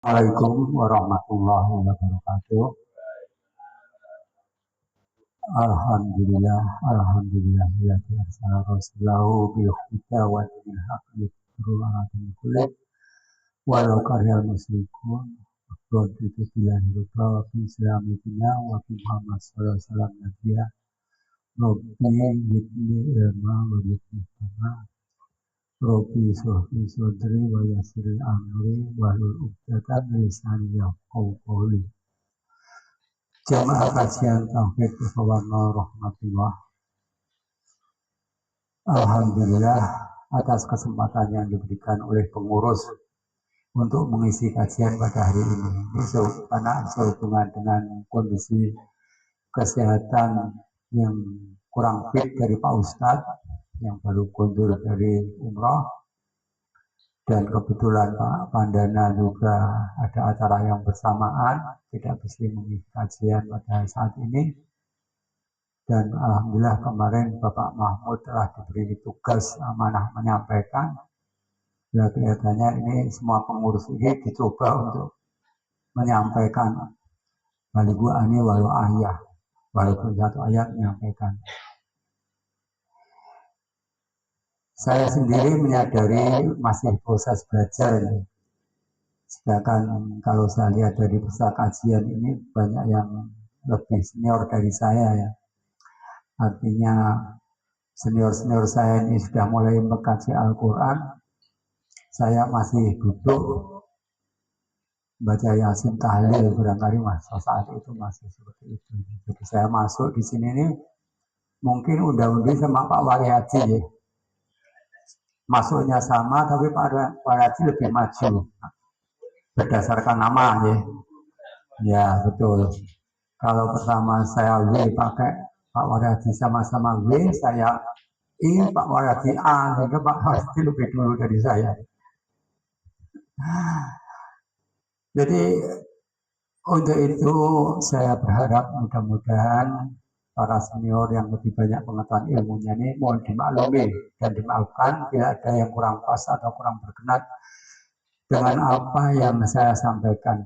Assalamualaikum warahmatullahi wabarakatuh. Alhamdulillah, alhamdulillah alladzi arsala rasulahu bil huda wa dinil haqqi yudhhirahu kulit walau karihal musyrikun. Raditu billahi rabba wa bi islami dina wa bi Muhammad sallallahu alaihi wasallam nabiyya. Rabbi yidni ilma wa yidni hikmah. Rabbi shrahli sadri wa yassir li amri wahlul 'uqdatam min lisani yafqahu qawli. Jamaah kajian tauhid warahmatullahi rahmatullah. Alhamdulillah atas kesempatan yang diberikan oleh pengurus untuk mengisi kajian pada hari ini. Karena sehubungan dengan kondisi kesehatan yang kurang fit dari Pak Ustadz yang baru kunjung dari umroh, dan kebetulan Pak Pandana juga ada acara yang bersamaan, tidak bisa mengisi kajian pada saat ini. Dan alhamdulillah kemarin Bapak Mahmud telah diberi tugas amanah menyampaikan. Ya, kelihatannya ini semua pengurus ini dicoba untuk menyampaikan baligu ani walau ayah, walaupun satu ayat menyampaikan. Saya sendiri menyadari masih proses belajar ini. Sedangkan kalau saya lihat dari peserta kajian ini banyak yang lebih senior dari saya ya. Artinya senior-senior saya ini sudah mulai mengkaji Al-Quran. Saya masih duduk baca Yasin tahlil, barangkali masa saat itu masih seperti itu. Jadi saya masuk di sini nih mungkin udah sama Pak Wali Haji ya. Masuknya sama tapi Pak Wali Haji lebih maju berdasarkan nama ya. Ya betul. Kalau pertama saya pakai Pak Wali sama-sama W, saya I, Pak Wali A, sehingga Pak Wali lebih dulu dari saya. Jadi untuk itu saya berharap mudah-mudahan para senior yang lebih banyak pengetahuan ilmunya ini mohon dimaklumi dan dimaafkan bila ada yang kurang pas atau kurang berkenan dengan apa yang saya sampaikan.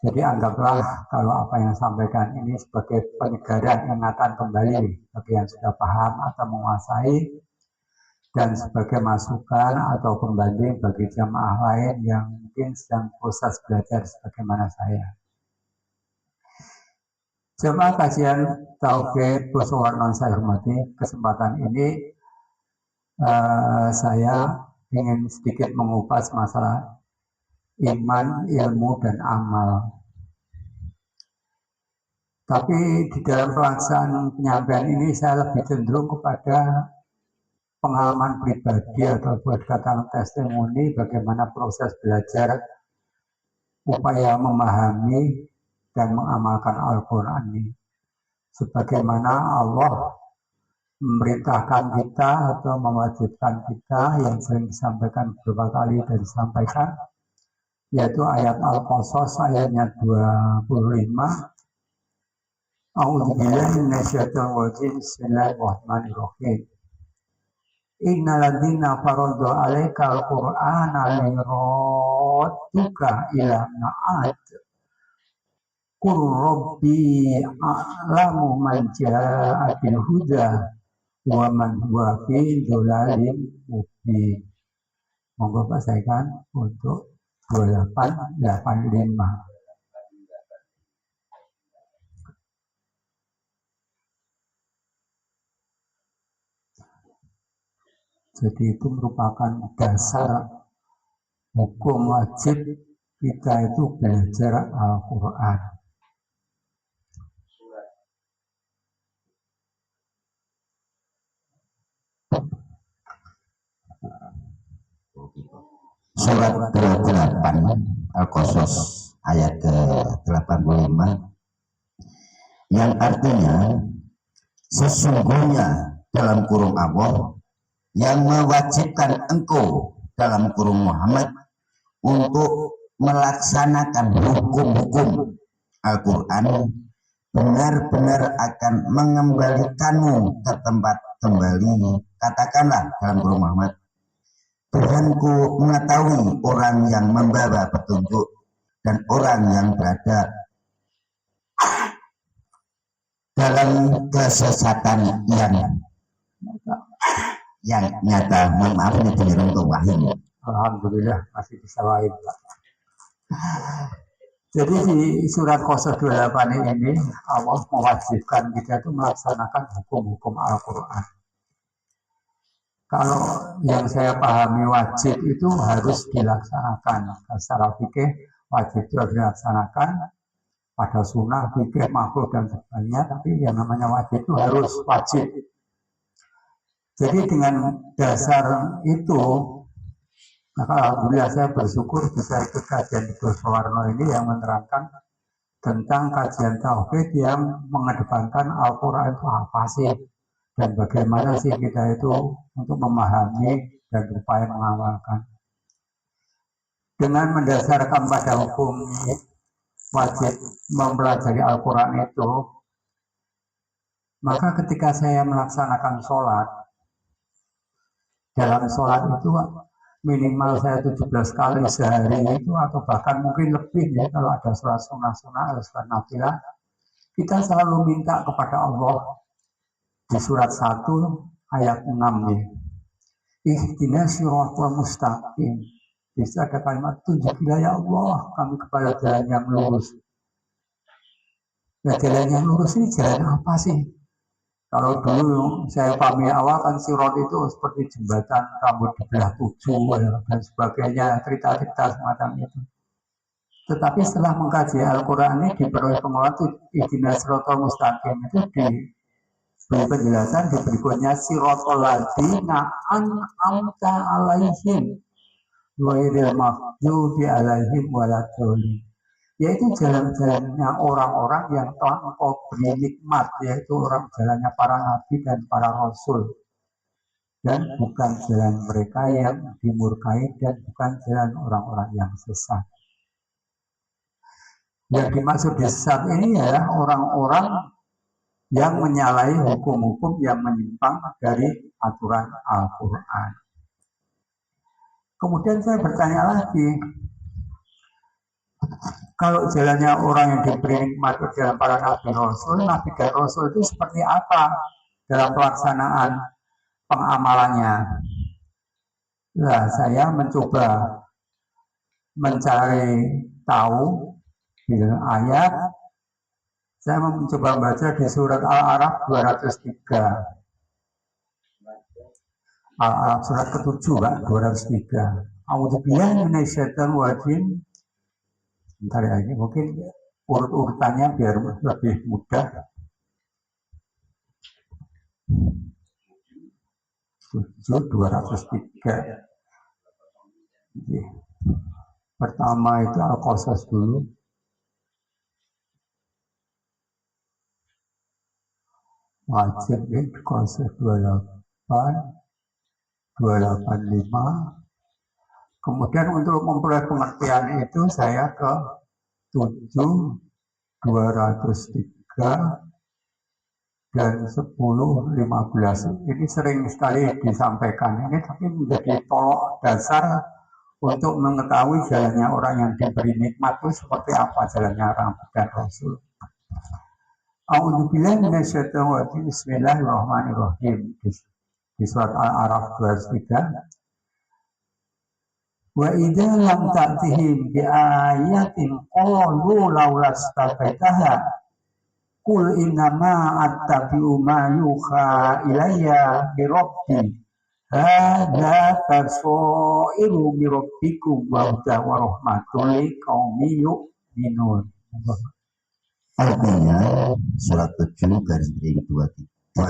Jadi anggaplah kalau apa yang saya sampaikan ini sebagai penyegaran ingatan kembali bagi yang sudah paham atau menguasai, dan sebagai masukan atau pembanding bagi jamaah lain yang mungkin sedang proses belajar sebagaimana saya. Jemaah kajian tauhid Pusuwarno saya hormati, kesempatan ini saya ingin sedikit mengupas masalah iman, ilmu, dan amal. Tapi di dalam pelaksanaan penyampaian ini saya lebih cenderung kepada pengalaman pribadi atau buat kata testimoni bagaimana proses belajar, upaya memahami dan mengamalkan Al-Quran ini. Sebagaimana Allah memerintahkan kita atau mewajibkan kita yang sering disampaikan beberapa kali dan disampaikan, yaitu ayat Al-Qasas ayatnya 25. A'udzubillahi minasyaitonir rajim. Bismillahirrahmanirrahim. Innal ladzina faradu 'alaikal qur'ana liraduka ila ma'ad. Qul rabbi a'lamu man jaa'a bil huda wa man huwa fi dhalalin mubin. Monggo Pak Saikan untuk 2885. Jadi itu merupakan dasar hukum wajib kita itu belajar Al-Quran. Surat 28 Al-Qasas ayat ke-85 yang artinya sesungguhnya dalam kurung Allah yang mewajibkan engkau dalam kurung Muhammad untuk melaksanakan hukum-hukum Al-Quran benar-benar akan mengembalikanmu ke tempat kembali. Katakanlah dalam kurung Muhammad, Tuhanku mengetahui orang yang membawa petunjuk dan orang yang berada dalam kesesatan yang nyata. Maaf ini beneran untuk wahyu. Alhamdulillah masih bisa lain, Pak. Jadi di surat Qasas 28 ini Allah mewajibkan kita itu melaksanakan hukum-hukum Al-Quran. Kalau yang saya pahami wajib itu harus dilaksanakan. Secara fikih wajib itu harus dilaksanakan, pada sunnah, fikih, makruh dan sebagainya. Tapi yang namanya wajib itu harus wajib. Jadi dengan dasar itu, maka alhamdulillah saya bersyukur bisa ikut kajian Ibu Sawarno ini yang menerangkan tentang kajian tauhid yang mengedepankan Al-Quran itu apa sih, dan bagaimana sih kita itu untuk memahami dan berupaya mengamalkan. Dengan mendasarkan pada hukum wajib mempelajari Al-Quran itu, maka ketika saya melaksanakan sholat, dalam sholat itu minimal saya 17 kali sehari itu, atau bahkan mungkin lebih ya kalau ada sholat sunnah-sunnah atau sholat nafilah, kita selalu minta kepada Allah di surat 1 ayat 6 ya, ihdinas siratal mustaqim. Bisa ada kalimat tunjukilah ya Allah kami kepada jalan yang lurus. Ya, jalan yang lurus ini jalan apa sih? Kalau dulu saya pahami awal kan sirat itu seperti jembatan rambut dibelah 7 dan sebagainya, cerita-cerita semacam itu. Tetapi setelah mengkaji Al-Quran ini diperoleh penguatan ihdinas siratal mustaqim itu diberi penjelasan di berikutnya, siratal ladzina an'amta alaihim ghairil maghdubi alaihim waladdallin, yaitu jalan-jalannya orang-orang yang telah engkau beri nikmat, yaitu orang jalannya para nabi dan para rasul, dan bukan jalan mereka yang dimurkai dan bukan jalan orang-orang yang sesat. Yang dimaksud sesat ini adalah orang-orang yang menyalahi hukum-hukum yang menyimpang dari aturan Al-Quran. Kemudian saya bertanya lagi, kalau jalannya orang yang diberi nikmat jalan para nabi dan rasul itu seperti apa dalam pelaksanaan pengamalannya? Nah, saya mencoba mencari tahu di ayat. Saya mencoba membaca di surat Al-A'raf 203. Al-A'raf surat ke-7, Pak, 203. A'udzubillahi minasyaitonir rajim. Bentar ya, ini mungkin urut-urutannya biar lebih mudah. 203. Pertama itu Al-Qasas dulu. Wajib itu Qasas 28, 285. Kemudian untuk memperoleh pengertian itu saya ke 7, 203 dan 10, 15. Ini sering sekali disampaikan ini, tapi menjadi tolok dasar untuk mengetahui jalannya orang yang diberi nikmat itu seperti apa jalannya orang dan Rasul. A'udzubillahi minasyaitonir rajim. Bismillahirrahmanirrahim. Di surat Al-A'raf 203. Wa idza lam ta'tihim bi ayatin qalu laula stafaitaha qul innama attabi'u ma yuha ilayya bi rabbi hadza tasairu bi rabbikum wa hudan wa rahmatul liqaumin yu'minun. Artinya surat 7 garis miring 203,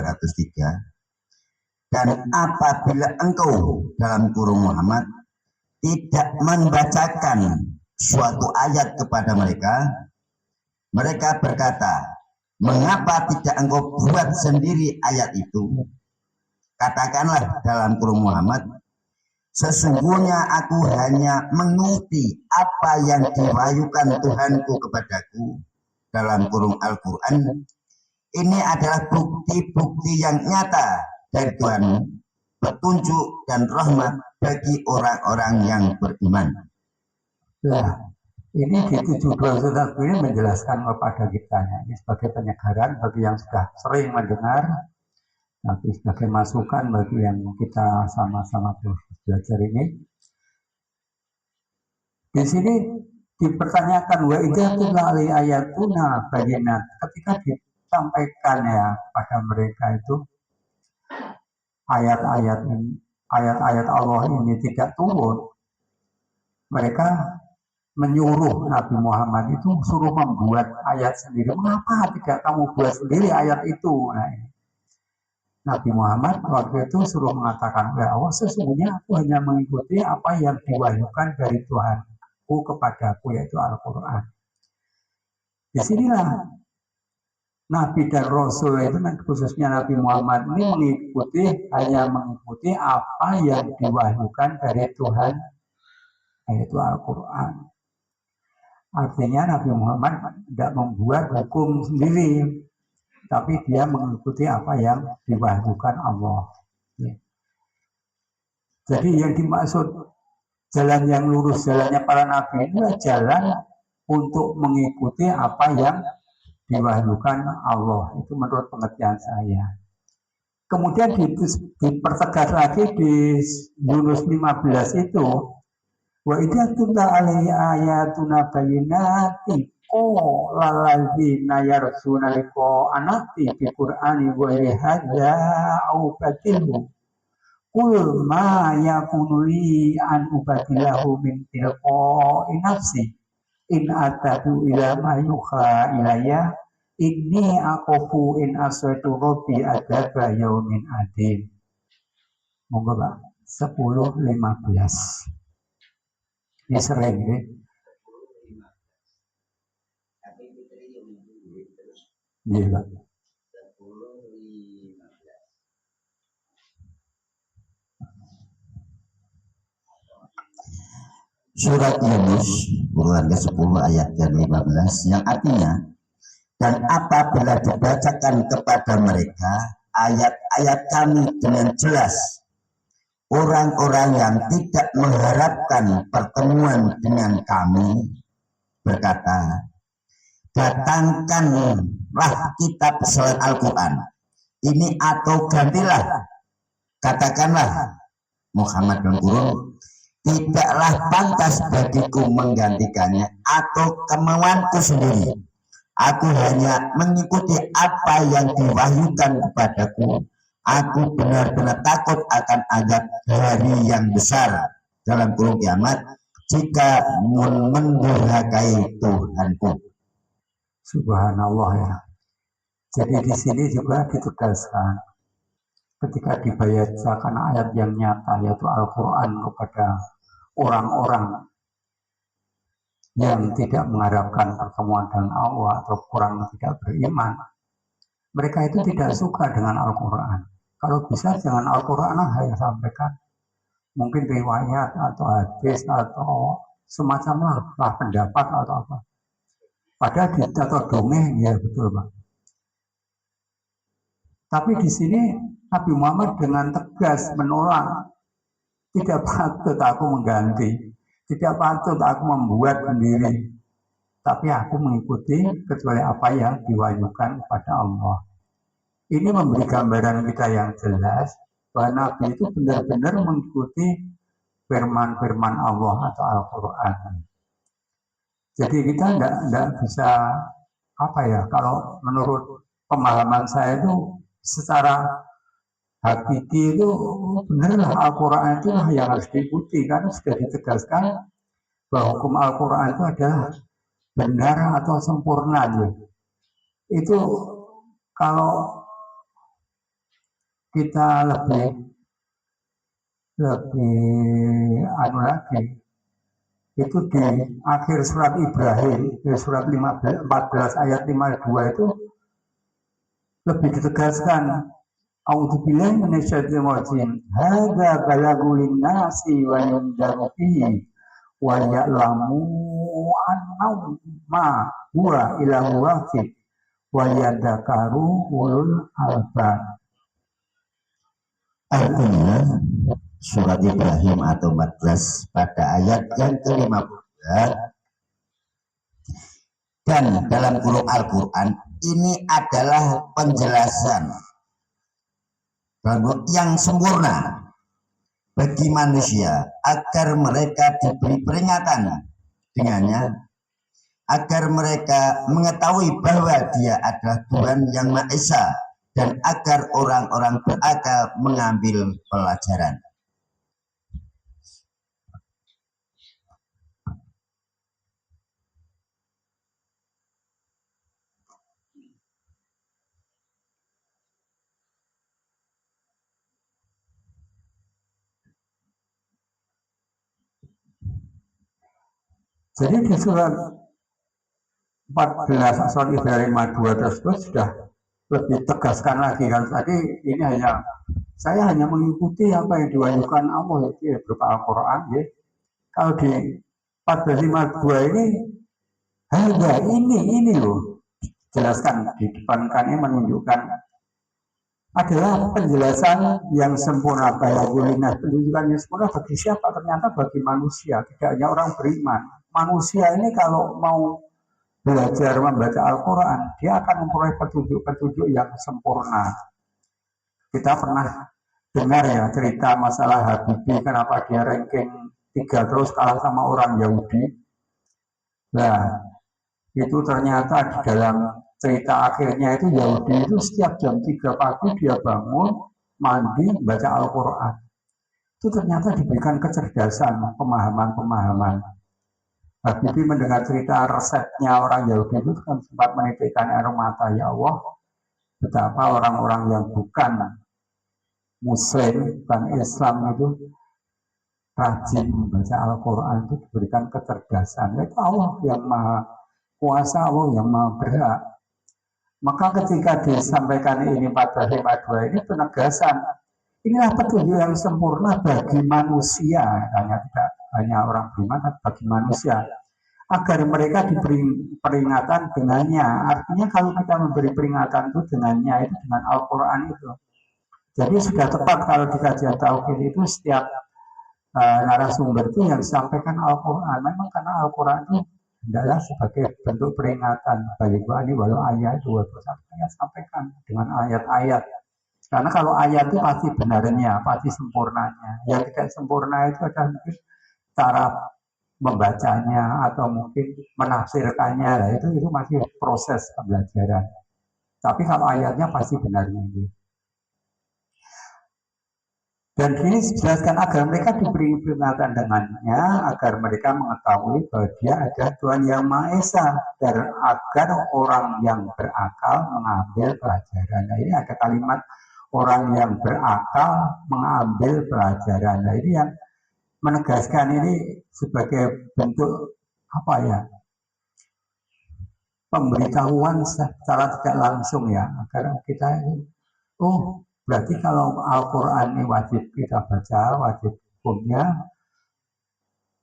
dan apabila engkau dalam kurung Muhammad tidak membacakan suatu ayat kepada mereka, mereka berkata, mengapa tidak engkau buat sendiri ayat itu? Katakanlah dalam kurung Muhammad, sesungguhnya aku hanya mengikuti apa yang diwahyukan Tuhanku kepadaku dalam kurung Al-Quran. Ini adalah bukti-bukti yang nyata dari Tuhan, petunjuk dan rahmat bagi orang-orang yang beriman. Nah, Ini di 72 surat ini menjelaskan kepada kita ini sebagai penyegaran bagi yang sudah sering mendengar, tapi sebagai masukan bagi yang kita sama-sama belajar ini. Di sini dipertanyakan wa idzatul ayatuna bayyinat, ketika disampaikan ya pada mereka itu ayat-ayat Allah ini tidak turun, mereka menyuruh Nabi Muhammad itu suruh membuat ayat sendiri. Mengapa tidak kamu buat sendiri ayat itu? Nah, Nabi Muhammad waktu itu suruh mengatakan, ya Allah, sesungguhnya aku hanya mengikuti apa yang diwahyukan dari Tuhanku kepadaku, yaitu Al-Quran. Disinilah Nabi dan Rasul itu, khususnya Nabi Muhammad ini hanya mengikuti apa yang diwahyukan dari Tuhan, yaitu Al-Quran. Artinya Nabi Muhammad tidak membuat hukum sendiri, tapi dia mengikuti apa yang diwahyukan Allah. Jadi yang dimaksud jalan yang lurus, jalannya para nabi itu jalan untuk mengikuti apa yang diwahyukan Allah. Itu menurut pengertian saya. Kemudian dipertegas lagi di Yunus 15 itu, wa idza tutla alaihi ayatuna bayyinatin lalladzina yarsuna liqa anati bi qur'ani wa hadza au batilhu qul ma yakunu li an ubadilahu min tilqa'i nafsi in atadu ila ma yuha ilayya inni aqafu in asaitu rabbi adzaba yaumin adim. Monggo Pak, 10:15. Ini sering ya. Iya Pak. Surat Yunus urutan ke-10 ayat ke-15 yang artinya, dan apabila dibacakan kepada mereka ayat-ayat kami dengan jelas, orang-orang yang tidak mengharapkan pertemuan dengan kami berkata, datangkanlah kitab selain Al-Quran ini atau gantilah, katakanlah Muhammad dan Qur'an, tidaklah pantas bagiku menggantikannya atau kemauanku sendiri. Aku hanya mengikuti apa yang diwahyukan kepadaku. Aku benar-benar takut akan azab hari yang besar dalam kurung kiamat jika mendurhakai Tuhanku. Subhanallah ya. Jadi di sini juga ditegaskan ketika dibacakan ayat yang nyata yaitu Al-Quran kepada orang-orang yang tidak mengharapkan pertemuan dengan Allah atau kurang tidak beriman, mereka itu tidak suka dengan Al-Quran. Kalau bisa jangan Al-Quran yang sampaikan, mungkin riwayat atau hadis atau semacam lah pendapat atau apa. Padahal atau dongeng, ya betul Pak. Tapi di sini Nabi Muhammad dengan tegas menolak, tidak patut aku mengganti, tidak patut aku membuat sendiri, tapi aku mengikuti kecuali apa yang diwahyukan kepada Allah. Ini memberi gambaran kita yang jelas bahwa Nabi itu benar-benar mengikuti firman-firman Allah atau Al-Quran. Jadi kita tidak bisa kalau menurut pemahaman saya itu secara hakiki itu benarlah Al-Quran itu yang harus diikuti karena sudah ditegaskan bahwa hukum Al-Quran itu adalah benar atau sempurna. Itu kalau kita lebih lagi itu di akhir surat Ibrahim, di surat 14 ayat 52 itu lebih ditegaskan, a'udzubillahi minasyaitonir rajim, hadza balagul linnasi wa yundaru fihi wa ya'lamu annahu ma huwa ilahu wahid wa yadakaru ulul albab. Artinya surat Ibrahim atau 14 pada ayat yang ke-15 dan dalam kurung Al-Quran ini adalah penjelasan yang sempurna bagi manusia agar mereka diberi peringatan dengannya, agar mereka mengetahui bahwa Dia adalah Tuhan yang Maha Esa, dan agar orang-orang berakal mengambil pelajaran. Jadi di surat 14 surat Ibrahim 2 tersebut sudah lebih tegaskan lagi. Kan tadi ini saya hanya mengikuti apa yang diwahyukan Allah itu ya, berupa Al-Quran ya. Kalau di 1452 ini loh jelaskan di depan kan ini menunjukkan adalah penjelasan yang sempurna, penunjukan yang sempurna bagi siapa? Ternyata bagi manusia, tidak hanya orang beriman. Manusia ini kalau mau belajar membaca Al-Quran, dia akan memperoleh petunjuk-petunjuk yang sempurna. Kita pernah dengar ya cerita masalah Habibie, kenapa dia ranking 3 terus kalah sama orang Yahudi. Nah, itu ternyata di dalam cerita akhirnya itu Yahudi itu setiap jam 3 pagi dia bangun, mandi, baca Al-Quran. Itu ternyata diberikan kecerdasan, pemahaman-pemahaman. Habibie mendengar cerita resepnya orang Yahudi itu kan sempat menitikkan air mata, ya Allah, betapa orang-orang yang bukan Muslim, bukan Islam itu rajin membaca Al-Quran itu diberikan kecerdasan. Itu Allah yang maha kuasa, Allah yang maha berhak. Maka ketika disampaikan ini 1452 ini penegasan, inilah petunjuk yang sempurna bagi manusia, hanya tidak hanya orang beriman, tapi bagi manusia, agar mereka diberi peringatan dengannya. Artinya kalau kita memberi peringatan itu dengannya, itu dengan Al-Quran itu. Jadi sudah tepat kalau di kajian tauhid itu setiap narasumber itu yang disampaikan Al-Quran. Memang karena Al-Quran itu adalah sebagai bentuk peringatan bagi ini walau ayat 2 saya sampaikan dengan ayat-ayat. Karena kalau ayat itu pasti benarnya, pasti sempurnanya. Yang tidak sempurna itu adalah mungkin cara membacanya atau mungkin menafsirkannya. Nah, itu masih proses pembelajaran. Tapi kalau ayatnya pasti benarnya. Dan ini dijelaskan agar mereka diberi peringatan dengannya, agar mereka mengetahui bahwa Dia adalah Tuhan yang Maha Esa, dan agar orang yang berakal mengambil pelajaran. Nah, ini ada kalimat orang yang berakal mengambil pelajaran. Nah, ini yang menegaskan ini sebagai bentuk apa ya? Pemberitahuan secara tidak langsung ya, agar kita ini, berarti kalau Al-Quran ini wajib kita baca, wajib hukumnya,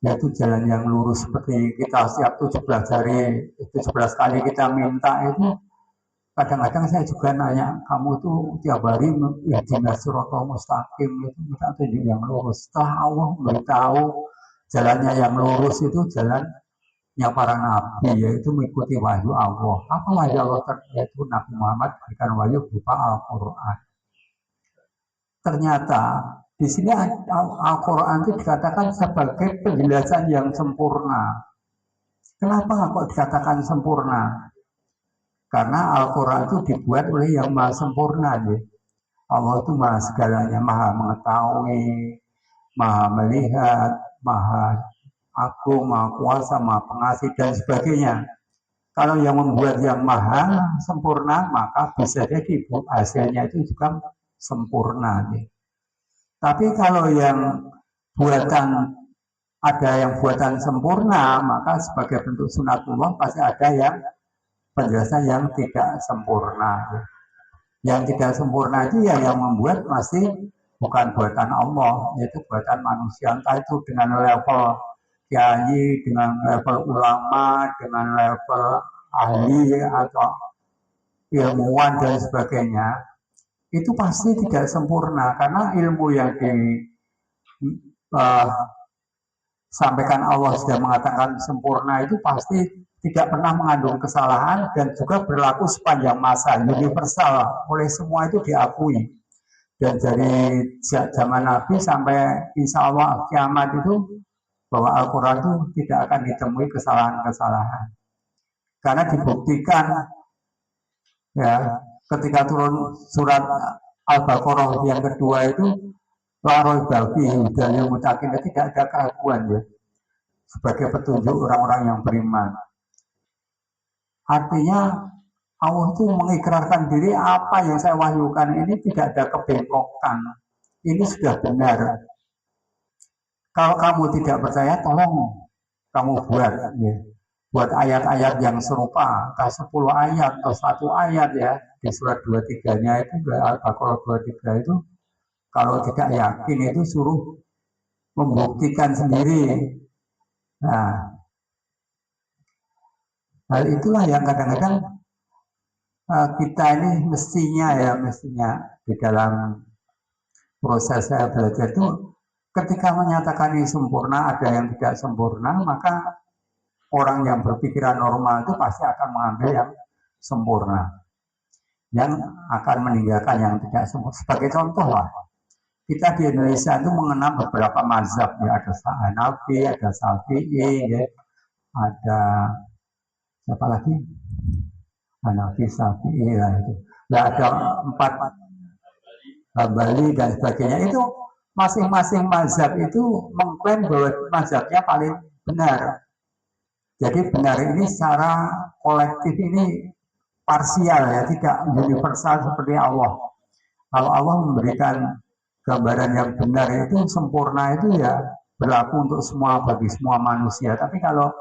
yaitu jalan yang lurus seperti kita setiap 17 kali kita minta itu. Kadang-kadang saya juga nanya, kamu tuh tiap hari ihdinas siratal mustaqim itu minta tunjuk yang lurus. Setelah Allah memberitahu jalannya yang lurus itu jalannya para nabi, yaitu mengikuti wahyu Allah. Apa wahyu Allah? Yaitu Nabi Muhammad berikan wahyu berupa Al-Quran. Ternyata di sini Al-Quran itu dikatakan sebagai penjelasan yang sempurna. Kenapa kok dikatakan sempurna? Karena Al-Quran itu dibuat oleh yang maha sempurna. Ya. Allah itu maha segalanya, maha mengetahui, maha melihat, maha agung, maha kuasa, maha pengasih, dan sebagainya. Kalau yang membuat yang maha sempurna, maka bisa jadi hasilnya itu juga sempurna. Nih. Tapi kalau yang ada yang buatan sempurna, maka sebagai bentuk sunatullah pasti ada yang penjelasan yang tidak sempurna. Yang tidak sempurna itu ya yang membuat masih bukan buatan Allah, yaitu buatan manusia. Entah itu dengan level kiai, dengan level ulama, dengan level ahli atau ilmuwan dan sebagainya. Itu pasti tidak sempurna karena ilmu yang disampaikan Allah sudah mengatakan sempurna itu pasti tidak pernah mengandung kesalahan dan juga berlaku sepanjang masa, universal, oleh semua itu diakui. Dan dari zaman Nabi sampai insya Allah kiamat itu, bahwa Al-Quran itu tidak akan ditemui kesalahan-kesalahan. Karena dibuktikan ya ketika turun surat Al-Baqarah yang kedua itu la raiba fihi hudal lil muttaqin, tidak ada keraguan ya sebagai petunjuk orang-orang yang beriman. Artinya Allah itu mengikrarkan diri apa yang saya wahyukan ini tidak ada kebengkokan. Ini sudah benar. Kalau kamu tidak percaya, tolong kamu buat ya. Buat ayat-ayat yang serupa, entah 10 ayat atau 1 ayat ya, di surat 23-nya itu, Al-Baqarah 23 itu, kalau tidak yakin itu suruh membuktikan sendiri. Nah, hal itulah yang kadang-kadang kita ini mestinya di dalam proses saya belajar itu, ketika menyatakan ini sempurna, ada yang tidak sempurna, maka orang yang berpikiran normal itu pasti akan mengambil yang sempurna, yang akan meninggalkan yang tidak sempurna. Sebagai contoh lah, kita di Indonesia itu mengenal beberapa mazhab ya, ada Hanafi, ada Syafi'i, ya, ada siapa lagi? Hanafi, Syafi'i lah itu. Nah, ada 4 Hambali dan sebagainya. Itu masing-masing mazhab itu mengklaim bahwa mazhabnya paling benar. Jadi benar ini secara kolektif ini parsial ya, tidak universal seperti Allah. Kalau Allah memberikan gambaran yang benar itu sempurna itu ya berlaku untuk semua, bagi semua manusia. Tapi kalau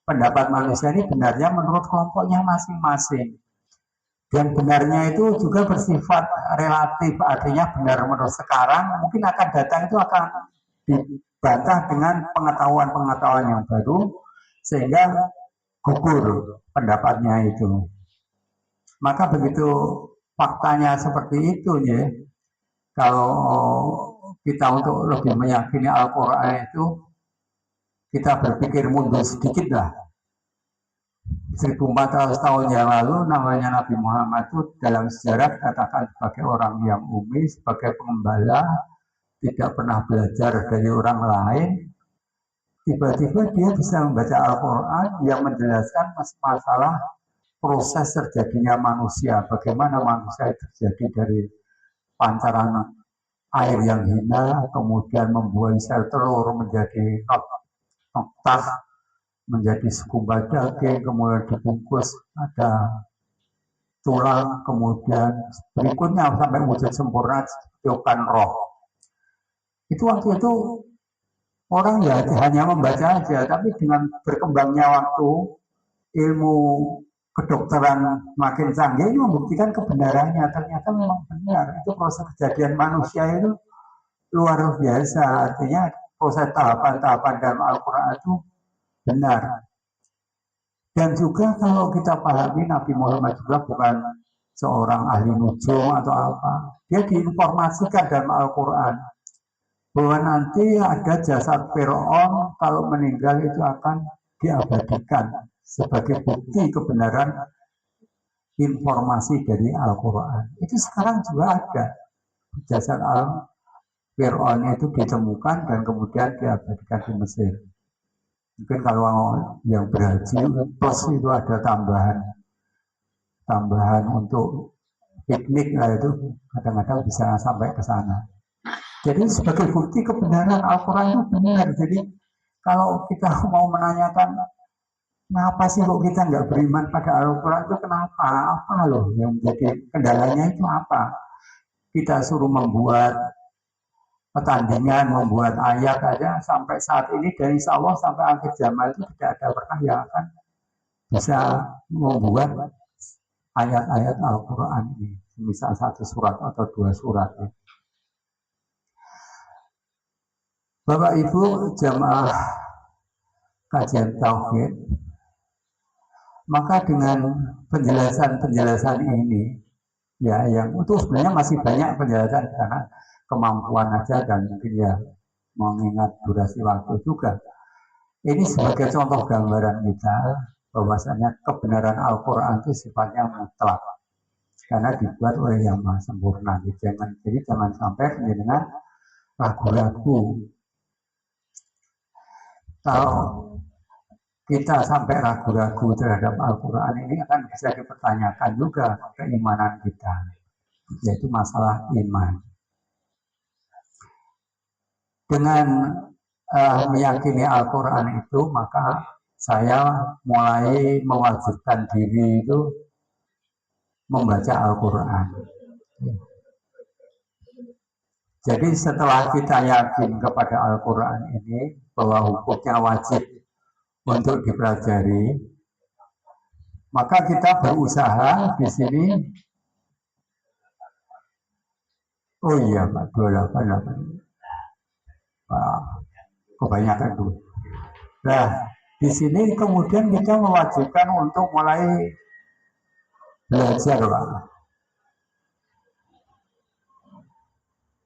pendapat manusia ini benarnya menurut kelompoknya masing-masing. Dan benarnya itu juga bersifat relatif, artinya benar menurut sekarang, mungkin akan datang itu akan dibantah dengan pengetahuan-pengetahuan yang baru, sehingga gugur pendapatnya itu. Maka begitu faktanya seperti itu ya, kalau kita untuk lebih meyakini Al-Quran itu, kita berpikir mundur sedikit lah. 1400 tahun yang lalu namanya Nabi Muhammad itu dalam sejarah katakan sebagai orang yang umi, sebagai pengembala, tidak pernah belajar dari orang lain. Tiba-tiba dia bisa membaca Al-Quran yang menjelaskan masalah proses terjadinya manusia, bagaimana manusia terjadi dari pancaran air yang hina, kemudian membuai sel telur menjadi noktah, menjadi segumpal daging, kemudian dibungkus ada tulang, kemudian berikutnya sampai wujud sempurna tiupkan roh. Itu waktu itu orang ya hanya membaca aja, tapi dengan berkembangnya waktu, ilmu kedokteran makin canggih, ini membuktikan kebenarannya. Ternyata memang benar, itu proses kejadian manusia itu luar biasa. Artinya proses tahapan-tahapan dalam Al-Quran itu benar. Dan juga kalau kita pahami Nabi Muhammad juga bukan seorang ahli nujum atau apa. Dia diinformasikan dalam Al-Quran bahwa nanti ada jasad Fir'aun kalau meninggal itu akan diabadikan sebagai bukti kebenaran informasi dari Al-Quran. Itu sekarang juga ada. Jasad Fir'aun itu ditemukan dan kemudian diabadikan di Mesir. Mungkin kalau yang berhaji plus itu ada tambahan untuk piknik lah, itu kadang-kadang bisa sampai ke sana. Jadi sebagai bukti kebenaran Al-Quran itu benar. Jadi kalau kita mau menanyakan kenapa sih kok kita nggak beriman pada Al-Quran itu, kenapa? Apa loh yang menjadi kendalanya itu apa? Kita suruh membuat pertandingan, membuat ayat aja sampai saat ini, dari insya Allah sampai akhir zaman itu tidak ada pernah yang akan bisa membuat ayat-ayat Al-Quran ini. Misal 1 surat atau 2 surat. Ya. Bapak Ibu jamaah kajian tauhid, maka dengan penjelasan-penjelasan ini ya, yang itu sebenarnya masih banyak penjelasan karena kemampuan aja dan mungkin ya mengingat durasi waktu juga. Ini sebagai contoh gambaran kita bahwasanya kebenaran Al-Quran itu sifatnya mutlak karena dibuat oleh yang maha sempurna. Jadi jangan sampai dengan ragu-ragu. Kalau kita sampai ragu-ragu terhadap Al-Quran ini akan bisa dipertanyakan juga keimanan kita, yaitu masalah iman. Dengan meyakini Al-Quran itu, maka saya mulai mewajibkan diri itu membaca Al-Quran. Jadi setelah kita yakin kepada Al-Quran ini bahwa hukumnya wajib untuk dipelajari, maka kita berusaha di sini. Oh iya Pak, 28. Kebanyakan dulu. Nah, di sini kemudian kita mewajibkan untuk mulai belajar, Pak.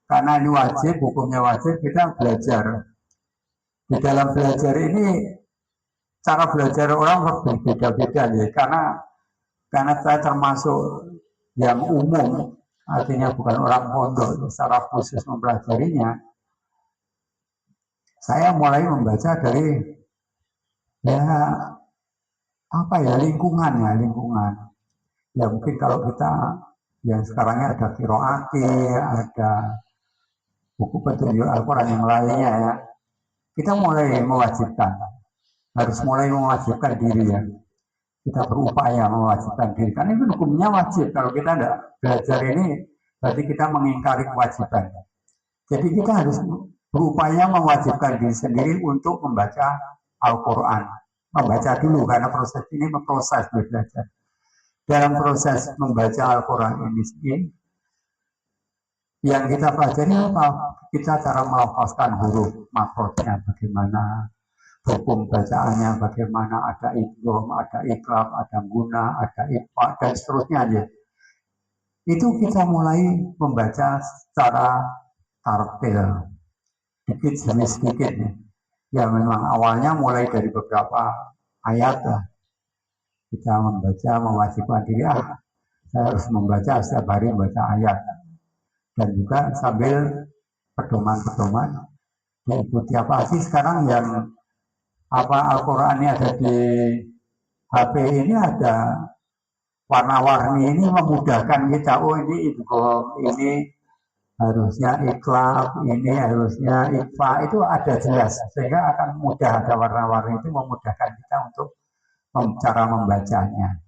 Karena ini wajib, hukumnya wajib, kita belajar. Di dalam belajar ini, cara belajar orang berbeda-beda ya. Karena saya termasuk yang umum, artinya bukan orang pondok, secara khusus mempelajarinya. Saya mulai membaca dari lingkungan. Ya mungkin kalau kita yang sekarangnya ada Qiraati, ada buku petunjuk Al-Quran yang lainnya ya, kita mulai harus mulai mewajibkan diri ya. Kita berupaya mewajibkan diri, karena itu hukumnya wajib. Kalau kita tidak belajar ini, berarti kita mengingkari kewajiban. Jadi kita harus berupaya mewajibkan diri sendiri untuk membaca Al-Quran. Membaca dulu, karena proses ini proses belajar. Dalam proses membaca Al-Quran ini, yang kita pelajari apa? Kita cara melafazkan huruf makrotnya bagaimana, hukum bacaannya bagaimana, ada idgham, ada iqlab, ada guna, ada ikhfa, dan seterusnya aja. Itu kita mulai membaca secara tartil, sedikit demi sedikit ya. Ya memang awalnya mulai dari beberapa ayat lah. Kita membaca, mewajibkan diri, saya harus membaca setiap hari membaca ayat. Dan juga sambil pedoman-pedoman diikuti apa sih sekarang yang Al-Quran ini ada di HP ini, ada warna-warni, ini memudahkan kita. Oh ini idgham, ini harusnya iqlab, ini harusnya ikhfa, itu ada jelas, sehingga akan mudah. Ada warna-warni itu memudahkan kita untuk cara membacanya.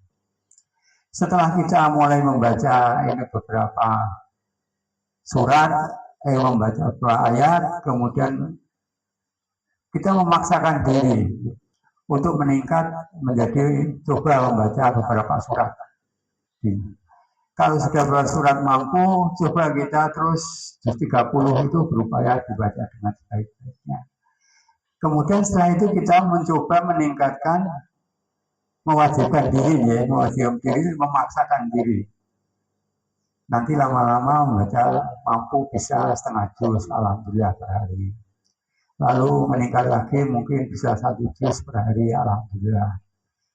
Setelah kita mulai membaca ini beberapa surat, membaca beberapa ayat, kemudian kita memaksakan diri untuk meningkat menjadi coba membaca beberapa surat. Kalau sudah beberapa surat mampu, coba kita terus 30 itu berupaya dibaca dengan sebaik-baiknya. Kemudian setelah itu kita mencoba meningkatkan, mewajibkan diri, memaksakan diri. Nanti lama-lama membaca mampu bisa setengah juz, alhamdulillah per hari. Lalu meningkat lagi mungkin bisa 1 juz per hari, alhamdulillah.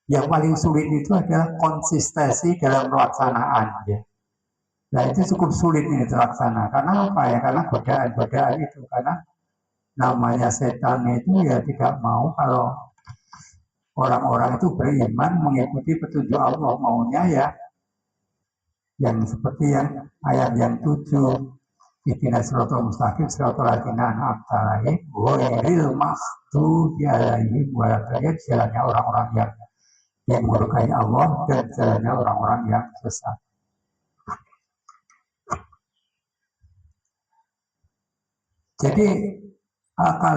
Yang paling sulit itu adalah konsistensi dalam pelaksanaan ya. Nah itu cukup sulit ini terlaksana. Karena apa ya? Karena godaan-godaan itu. Karena namanya setan itu ya tidak mau kalau orang-orang itu beriman mengikuti petunjuk Allah, maunya ya yang seperti yang ayat yang 7, ihdinas siratal mustaqim siratal ladzina an'amta 'alaihim ghairil maghdubi 'alaihim waladdallin, jalannya orang-orang yang murkai Allah dan jalannya orang-orang yang sesat. Jadi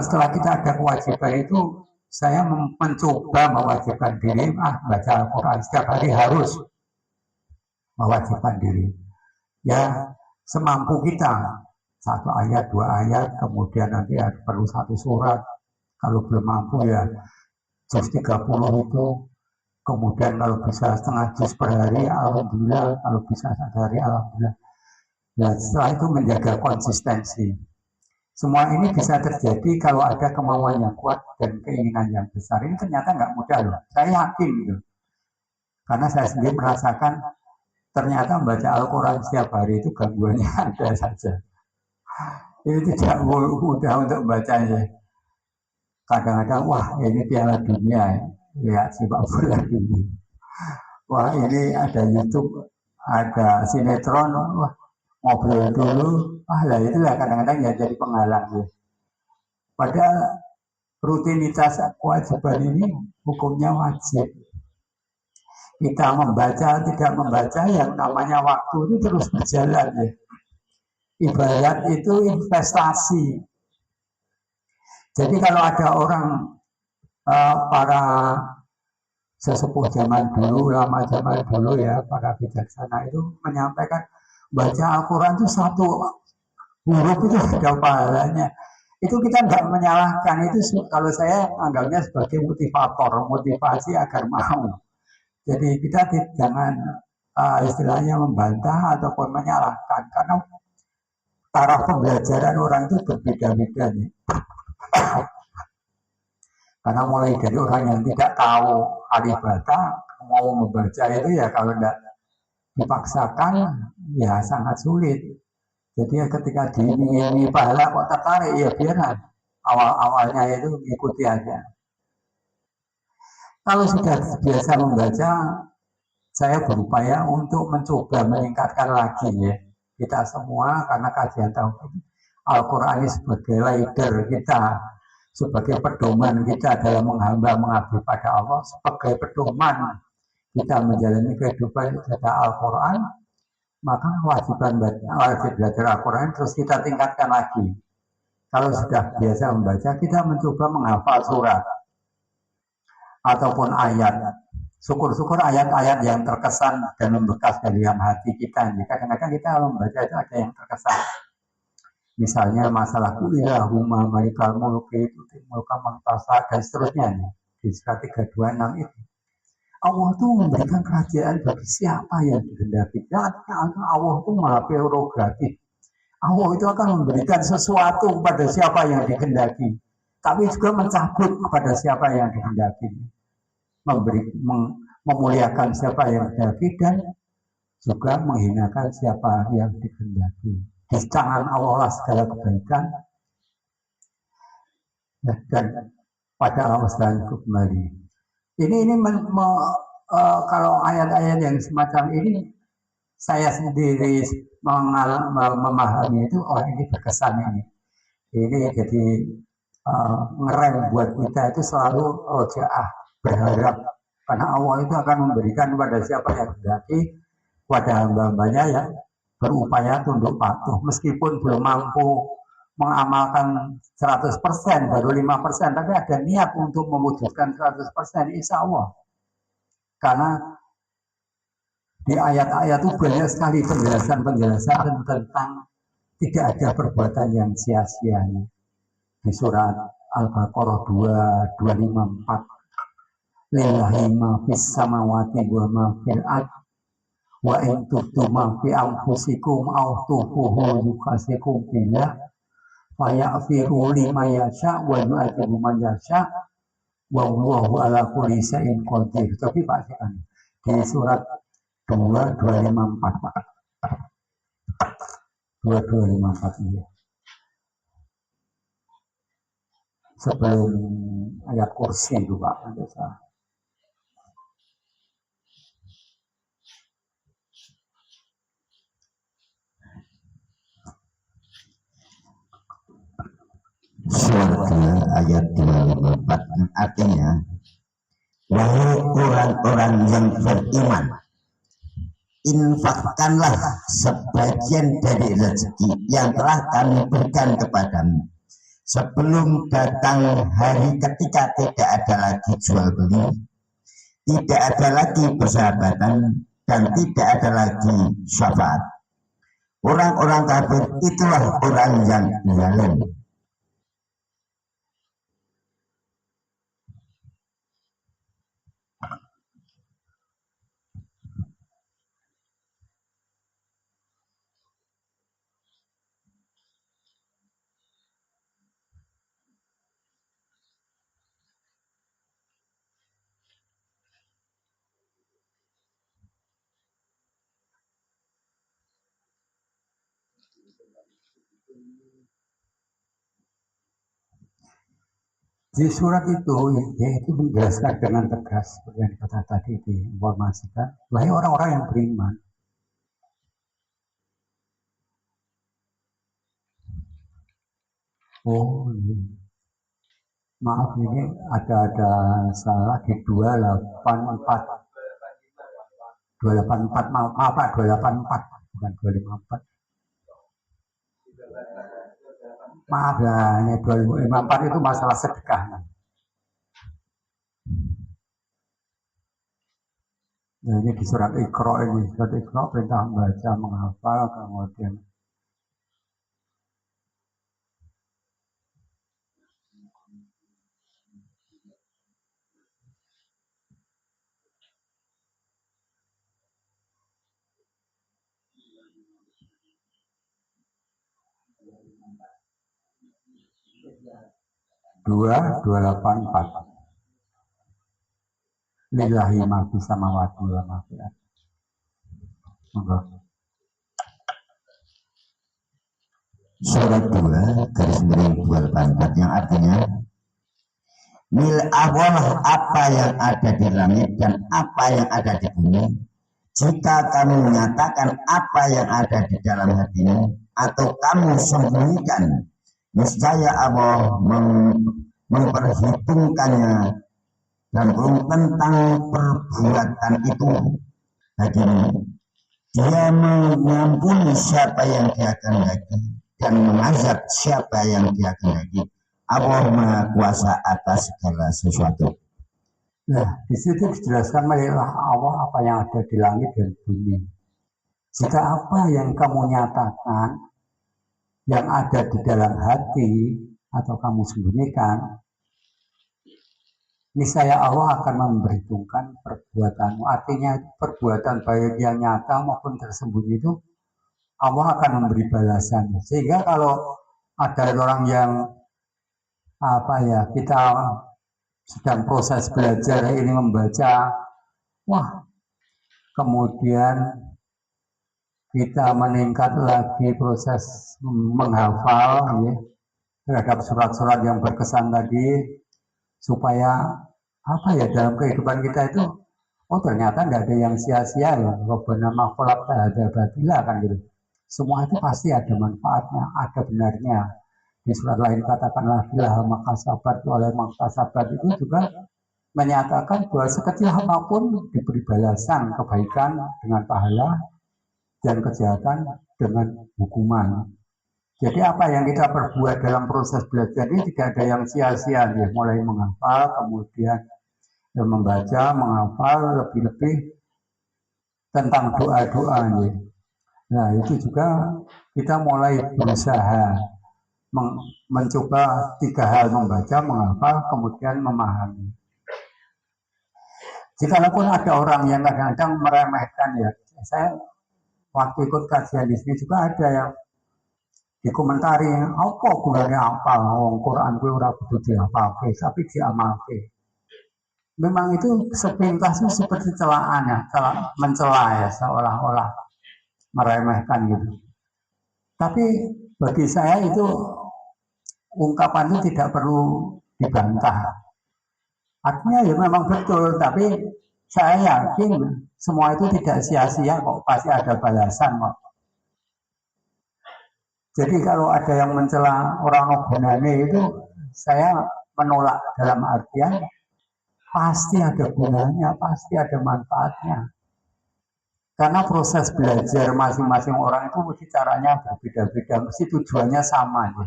setelah kita ada kewajiban itu, saya mencoba mewajibkan diri, baca Al-Quran setiap hari harus mewajibkan diri. Ya semampu kita, 1 ayat, 2 ayat, kemudian nanti perlu 1 surat. Kalau belum mampu ya juz 30 itu. Kemudian kalau bisa setengah juz per hari, alhamdulillah. Kalau bisa 1 hari, alhamdulillah. Dan setelah itu menjaga konsistensi. Semua ini bisa terjadi kalau ada kemauan yang kuat dan keinginan yang besar. Ini ternyata nggak mudah loh. Saya yakin gitu. Karena saya sendiri merasakan ternyata membaca Al-Quran setiap hari itu gangguannya ada saja. Ini tidak mudah untuk membacanya. Kadang-kadang, wah ini Piala Dunia ya. Lihat sepak bola ini. Wah ini ada YouTube, ada sinetron, wah ngobrol dulu. Ah lah itulah kadang-kadang ya jadi penghalang ya. Padahal rutinitas kewajiban ini hukumnya wajib. Kita membaca, tidak membaca, yang namanya waktu itu terus berjalan ya. Ibarat itu investasi. Jadi kalau ada orang para sesepuh zaman dulu, lama zaman dulu ya, para bijaksana itu menyampaikan baca Al-Quran itu satu huruf itu ada pahalanya. Itu kita nggak menyalahkan, itu kalau saya anggapnya sebagai motivator, motivasi agar mau. Jadi kita jangan istilahnya membantah ataupun menyalahkan, karena taraf pembelajaran orang itu berbeda-beda nih. Karena mulai dari orang yang tidak tahu alif bata mau membaca itu ya kalau tidak dipaksakan ya sangat sulit. Jadi ya ketika diiming-imingi pahala kok tertarik ya biar awal-awalnya itu ikuti aja. Kalau sudah biasa membaca, saya berupaya untuk mencoba meningkatkan lagi ya. Kita semua karena kajian tauhid Al-Quran ini sebagai leader kita, sebagai pedoman kita dalam menghamba mengabdi pada Allah, sebagai pedoman kita menjalani kehidupan kita Al-Quran, maka wajib belajar Al-Quran terus kita tingkatkan lagi. Kalau sudah biasa membaca, kita mencoba menghafal surat ataupun ayat. Syukur-syukur ayat-ayat yang terkesan dan membekas dari dalam hati kita. Kadang-kadang kita membaca itu ada yang terkesan. Misalnya masalah kulillahumma malikal mulki tu'til mulka man tasha dan seterusnya nih. Di surat 326 itu. Allah itu memberikan kerajaan bagi siapa yang dikehendaki. Allah itu maha prerogatif. Allah itu akan memberikan sesuatu kepada siapa yang dikehendaki. Tapi juga mencabut kepada siapa yang dikehendaki. Memuliakan siapa yang dikehendaki dan juga menghinakan siapa yang dikehendaki. Di tangan Allah segala kebaikan dan pada Allah segala kembali. Ini kalau ayat-ayat yang semacam ini saya sendiri memahami itu, oh ini berkesan ini. Ini jadi ngerem buat kita itu selalu rojaah, berharap karena Allah itu akan memberikan kepada siapa yang dikehendaki, kepada hamba-hambanya ya berupaya tunduk patuh meskipun belum mampu mengamalkan 100%, baru 5%, tapi ada niat untuk mewujudkan 100%, insya Allah. Karena di ayat-ayat itu banyak sekali penjelasan-penjelasan tentang tidak ada perbuatan yang sia-sia. Di surat Al-Baqarah 2254, lillahi ma fis samawati wa ma fil ard wa in tubdu ma fi anfusikum aw tukhfuhu yuhasikum billah fa yaghfiru liman yasha wa yu'adzibu man yasha wa huwa ala kulli syai'in qadir. Tapi Pak di surat 2254 Pak. 2254 ini. Sebelum ayat kursi itu Pak. Surga ayat 24 artinya, wahai orang-orang yang beriman, infakkanlah sebagian dari rezeki yang telah kami berikan kepadamu sebelum datang hari ketika tidak ada lagi jual beli, tidak ada lagi persahabatan, dan tidak ada lagi syafaat. Orang-orang kafir itulah orang yang zalim. Di surat itu, ya itu menjelaskan dengan tegas seperti yang kata tadi diinformasikan, wahai orang-orang yang beriman, oh ini, maaf ini ada salah di 284 maaf Pak 284 bukan 254 maaf ya ini 254 itu masalah sedekah. Nah, ini di surat Iqra ini, surat Iqra perintah membaca, menghafal, kemudian dua 284 lillahi ma fis samawati wa ma fil ardi. Surat 2 garis miring 284 yang artinya milik Allah apa yang ada di langit dan apa yang ada di bumi. Jika kamu menyatakan apa yang ada di dalam hatimu atau kamu sembunyikan, niscaya Allah memperhitungkannya dan tentang perbuatan itu bagimu. Dia mengampuni siapa yang dia kehendaki dan mengazab siapa yang dia kehendaki. Allah Maha Kuasa atas segala sesuatu. Nah, di situ dijelaskan marilah Allah apa yang ada di langit dan bumi. Jika apa yang kamu nyatakan yang ada di dalam hati atau kamu sembunyikan, niscaya Allah akan memperhitungkan perbuatanmu. Artinya perbuatan baik yang nyata maupun tersembunyi itu Allah akan memberi balasan. Sehingga kalau ada orang yang kita sedang proses belajar ini membaca, wah, kemudian kita meningkat lagi proses menghafal ya, terhadap surat-surat yang berkesan tadi, supaya dalam kehidupan kita itu, oh ternyata nggak ada yang sia-sia ya, Rabbana maghfirlah ada batila kan gitu. Semua itu pasti ada manfaatnya, ada benarnya. Di surat lain katakanlah bilah maka sabat oleh maka sabat itu juga menyatakan bahwa sekecil apapun diberi balasan kebaikan dengan pahala dan kejahatan dengan hukuman. Jadi apa yang kita perbuat dalam proses belajar ini tidak ada yang sia-sia ya, mulai menghafal kemudian membaca, menghafal lebih-lebih tentang doa-doa ya. Nah itu juga kita mulai berusaha mencoba 3 hal, membaca, menghafal, kemudian memahami. Jikalaupun ada orang yang kadang-kadang meremehkan ya, saya waktu ikut kajian di sini juga ada yang dikomentari, apa gunanya apa, wong Quran gue ora kudu dihafalke, tapi diamalke. Memang itu sepintas seperti celaan ya, mencela ya, seolah-olah meremehkan gitu. Tapi bagi saya itu ungkapan itu tidak perlu dibantah. Artinya ya memang betul, tapi saya yakin semua itu tidak sia-sia kok, pasti ada balasan kok. Jadi kalau ada yang mencela orang gunane itu, saya menolak dalam artian pasti ada gunanya, pasti ada manfaatnya. Karena proses belajar masing-masing orang itu mesti caranya berbeda-beda, mesti tujuannya sama ya.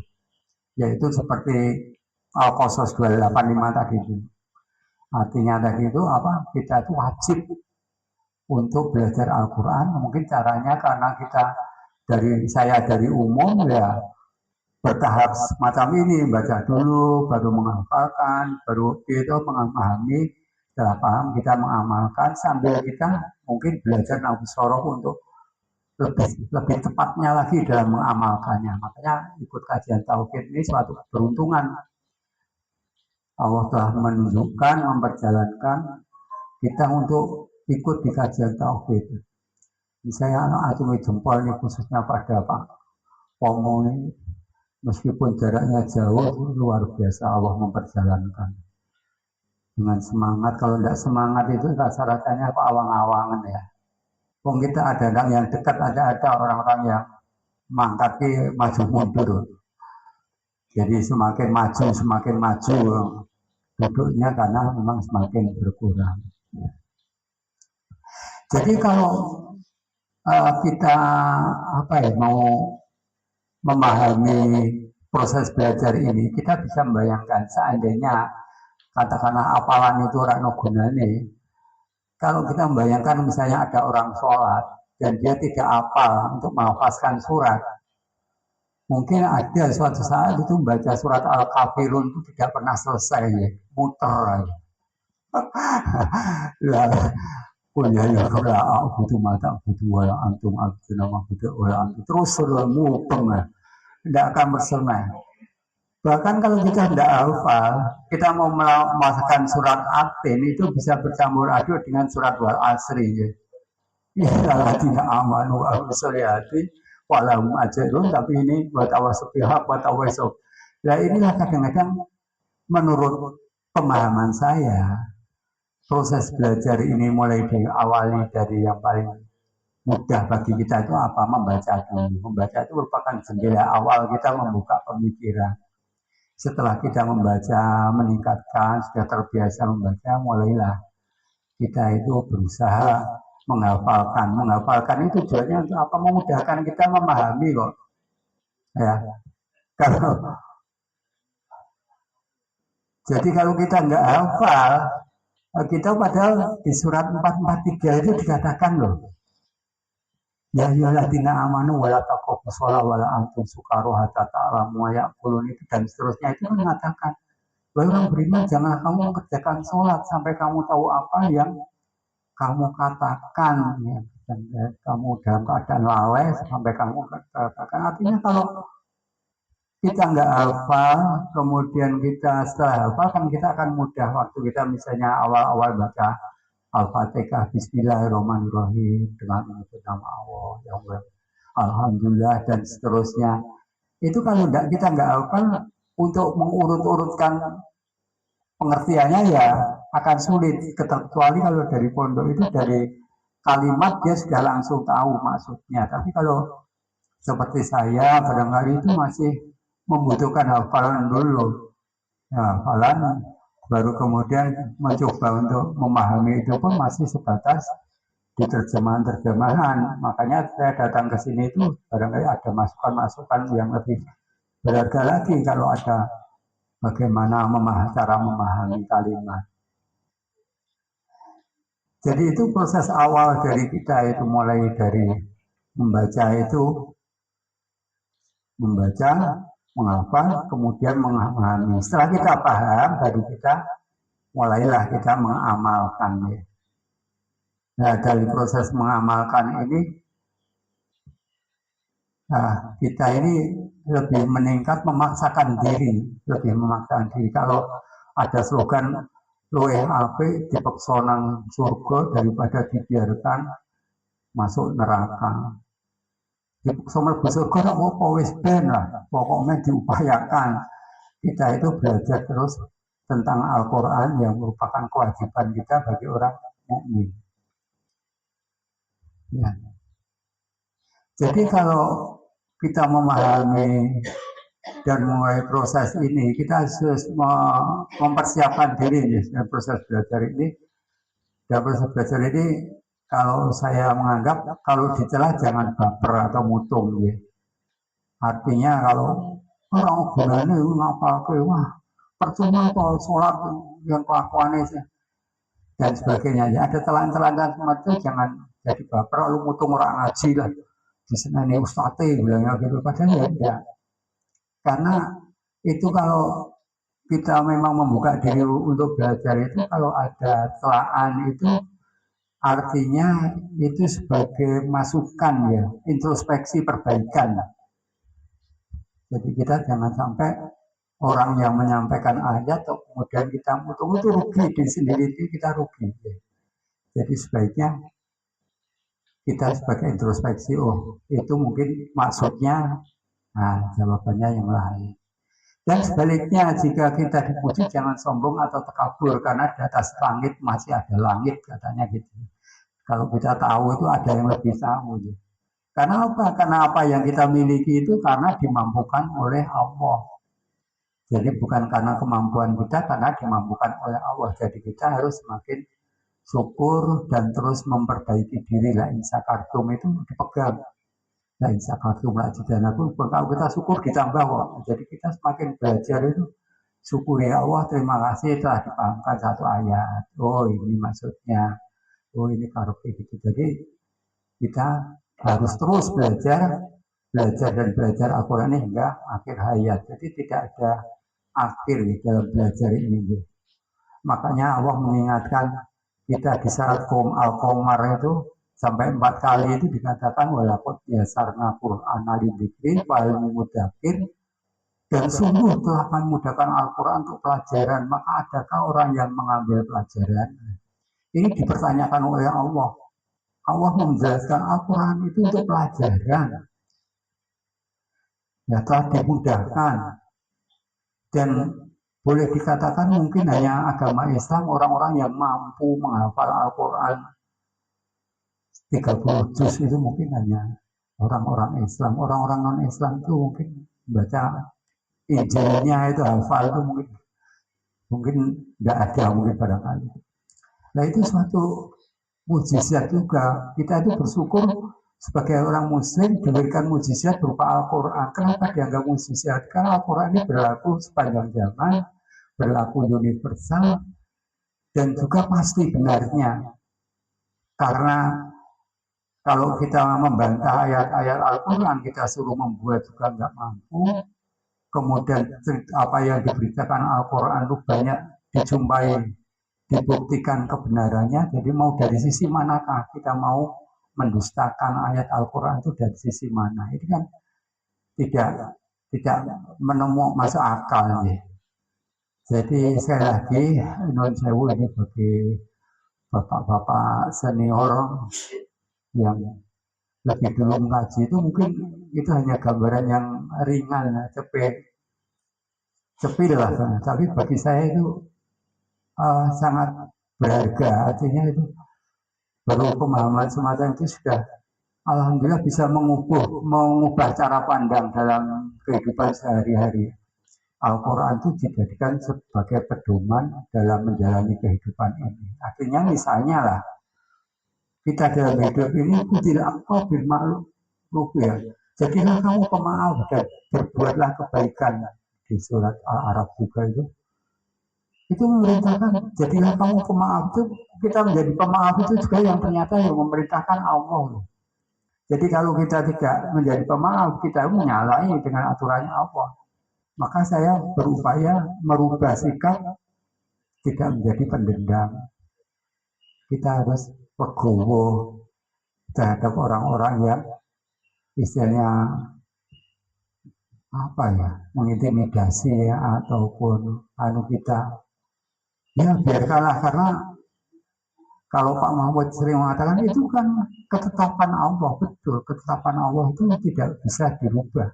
Yaitu seperti Al-Qasas 285 tadi itu. Artinya tadi itu apa? Kita itu wajib untuk belajar Al-Quran. Mungkin caranya karena saya dari umum ya bertahap semacam ini, baca dulu, baru menghafalkan, baru itu memahami, setelah paham kita mengamalkan sambil kita mungkin belajar nafsoroh untuk lebih tepatnya lagi dalam mengamalkannya. Makanya ikut kajian tauhid ini suatu keberuntungan. Allah telah menunjukkan, memperjalankan kita untuk ikut di kajian tauhid. Saya acungi jempol ini khususnya pada Pak Pomoi meskipun jaraknya jauh luar biasa Allah memperjalankan dengan semangat. Kalau tidak semangat itu rasa-rasanya kok awang-awangan ya. Wong kita ada yang dekat, ada orang-orang yang mangkat maju mundur. Jadi semakin maju duduknya karena memang semakin berkurang. Jadi kalau kita mau memahami proses belajar ini, kita bisa membayangkan seandainya katakanlah apalan itu rano gunane. Kalau kita membayangkan misalnya ada orang sholat dan dia tidak hafal untuk menghafalkan surat, mungkin ada suatu saat itu membaca surat Al-Kafirun itu tidak pernah selesai, muter. Ya butuh mata butuh wala antum nama butuh wala antum terus mupeng tidak akan bersenang. Bahkan kalau kita tidak hafal, kita mau memasukkan surat Atin itu bisa bercampur aduk dengan surat Wal Asri. Ya tidak amanu al-solihati walau ajrun, tapi ini buat awas pihak buat awas. Nah inilah kadang-kadang menurut pemahaman saya proses belajar ini mulai dari awalnya dari yang paling mudah bagi kita itu apa? Membaca dulu. Membaca itu merupakan jendela awal kita membuka pemikiran. Setelah kita membaca, meningkatkan, sudah terbiasa membaca, mulailah kita itu berusaha menghafalkan. Menghafalkan itu tujuannya untuk apa? Memudahkan kita memahami kok. Ya. Jadi kalau kita nggak hafal, kita padahal di surat 443 itu dikatakan loh. Ya ayyuhalladzina amanu wala taqrabus shalah wala antum sukara hatta ta'lamu ma yaqulun itu dan seterusnya itu mengatakan bahwa orang beriman jangan kamu mengerjakan sholat sampai kamu tahu apa yang kamu katakan ya. Dan kamu dalam keadaan lalai sampai kamu katakan. Artinya kalau kita nggak hafal, kemudian kita setelah hafal kan kita akan mudah waktu kita misalnya awal-awal baca Al-Fatihah, Bismillahirrahmanirrahim dengan menyebut nama Allah, ya Allah, Alhamdulillah dan seterusnya. Itu kalau kita nggak hafal untuk mengurut-urutkan pengertiannya ya akan sulit. Kecuali kalau dari pondok itu dari kalimat dia sudah langsung tahu maksudnya. Tapi kalau seperti saya barangkali itu masih membutuhkan hafalan dulu. Ya, hafalan baru kemudian mencoba untuk memahami itu pun masih sebatas di terjemahan-terjemahan. Makanya saya datang ke sini itu barangkali ada masukan-masukan yang lebih berharga lagi kalau ada bagaimana cara memahami kalimat. Jadi itu proses awal dari kita itu mulai dari membaca itu menghafal, kemudian memahami. Setelah kita paham, baru kita mulailah kita mengamalkan. Nah, dari proses mengamalkan ini, kita ini lebih meningkat memaksakan diri, Kalau ada slogan luwih apik dipeksa nang surga daripada dibiarkan masuk neraka. Dipeksa mlebu surga apa wis ben lah, pokoknya diupayakan. Kita itu belajar terus tentang Al-Quran yang merupakan kewajiban kita bagi orang mukmin. Ya. Jadi kalau kita memahami dan mulai proses ini, kita harus mempersiapkan diri ya, proses belajar ini. Dan proses belajar ini, kalau saya menganggap kalau dicela jangan baper atau mutung, ya. Artinya kalau orang gunanya ngapa wah percuma kalau sholat yang kelakuannya dan sebagainya. Ya, ada telan-telan semacam itu jangan jadi baper lu mutung orang ngaji lah. Di sana nih ustadz bilangnya gitu padahal ya enggak. Karena itu kalau kita memang membuka diri untuk belajar itu kalau ada celaan itu artinya itu sebagai masukan ya, introspeksi perbaikan. Jadi kita jangan sampai orang yang menyampaikan ayat kemudian kita mutung itu rugi di sendiri kita rugi. Jadi sebaiknya kita sebagai introspeksi, oh itu mungkin maksudnya Nah, jawabannya yang lain. Dan sebaliknya, jika kita dipuji jangan sombong atau takabur karena di atas langit masih ada langit, katanya gitu. Kalau kita tahu itu ada yang lebih tahu. Gitu. Karena apa? Karena apa yang kita miliki itu karena dimampukan oleh Allah. Jadi bukan karena kemampuan kita, karena dimampukan oleh Allah. Jadi kita harus semakin syukur dan terus memperbaiki diri. La in sakartum itu dipegang. La in sakartum la jidanakum. Kalau kita syukur ditambah kok. Jadi kita semakin belajar itu syukuri Allah, terima kasih telah dipahamkan satu ayat. Oh ini maksudnya. Oh ini karupi gitu. Jadi kita harus terus belajar dan belajar Al-Quran hingga akhir hayat. Jadi tidak ada akhir dalam belajar ini. Makanya Allah mengingatkan kita di saat Al-Qamar itu sampai 4 kali itu dikatakan walaqad yasarna Qur'ana lidzikri fahal mudzakkir, dan sungguh telah memudahkan Al-Quran untuk pelajaran, maka adakah orang yang mengambil pelajaran? Ini dipertanyakan oleh Allah. Allah menjelaskan Al-Quran itu untuk pelajaran. Ya telah dimudahkan. Dan boleh dikatakan mungkin hanya agama Islam orang-orang yang mampu menghafal Al-Quran 30 juz itu mungkin hanya orang-orang Islam. Orang-orang non-Islam itu mungkin baca Injilnya itu hafal itu mungkin nggak ada mungkin barangkali. Nah itu suatu mujizat juga. Kita itu bersyukur sebagai orang muslim diberikan mujizat berupa Al-Quran. Kenapa dianggap mujizat? Karena Al-Quran ini berlaku sepanjang zaman, berlaku universal, dan juga pasti benarnya. Karena kalau kita membantah ayat-ayat Al-Quran, kita suruh membuat juga nggak mampu. Kemudian apa yang diberitakan Al-Quran itu banyak dijumpai, dibuktikan kebenarannya. Jadi mau dari sisi manakah kita mau mendustakan ayat Al-Quran itu dari sisi mana? Ini kan tidak menemukan masuk akal. Ya. Jadi sekali lagi, Nun Sewu ini bagi bapak-bapak senior yang lebih dulu mengaji itu mungkin itu hanya gambaran yang ringan, cepil lah. Tapi bagi saya itu sangat berharga. Artinya itu baru pemahaman semacam itu sudah alhamdulillah bisa mengubah cara pandang dalam kehidupan sehari-hari. Al-Quran itu dijadikan sebagai pedoman dalam menjalani kehidupan ini. Artinya misalnya lah, kita dalam hidup ini tidak apa bermaklum ya. Jadilah kamu pemaaf dan berbuatlah kebaikan. Di surat Al-Araf juga itu memerintahkan jadilah kamu pemaaf. Itu kita menjadi pemaaf itu juga yang ternyata yang memerintahkan Allah. Jadi kalau kita tidak menjadi pemaaf, kita menyalahi dengan aturannya Allah. Maka saya berupaya merubah sikap, tidak menjadi pendendam. Kita harus legowo terhadap orang-orang yang istilahnya apa ya, mengintimidasi ya, ataupun kita ya biarkanlah, karena kalau Pak Mahfud sering mengatakan itu kan ketetapan Allah, betul, ketetapan Allah itu tidak bisa dirubah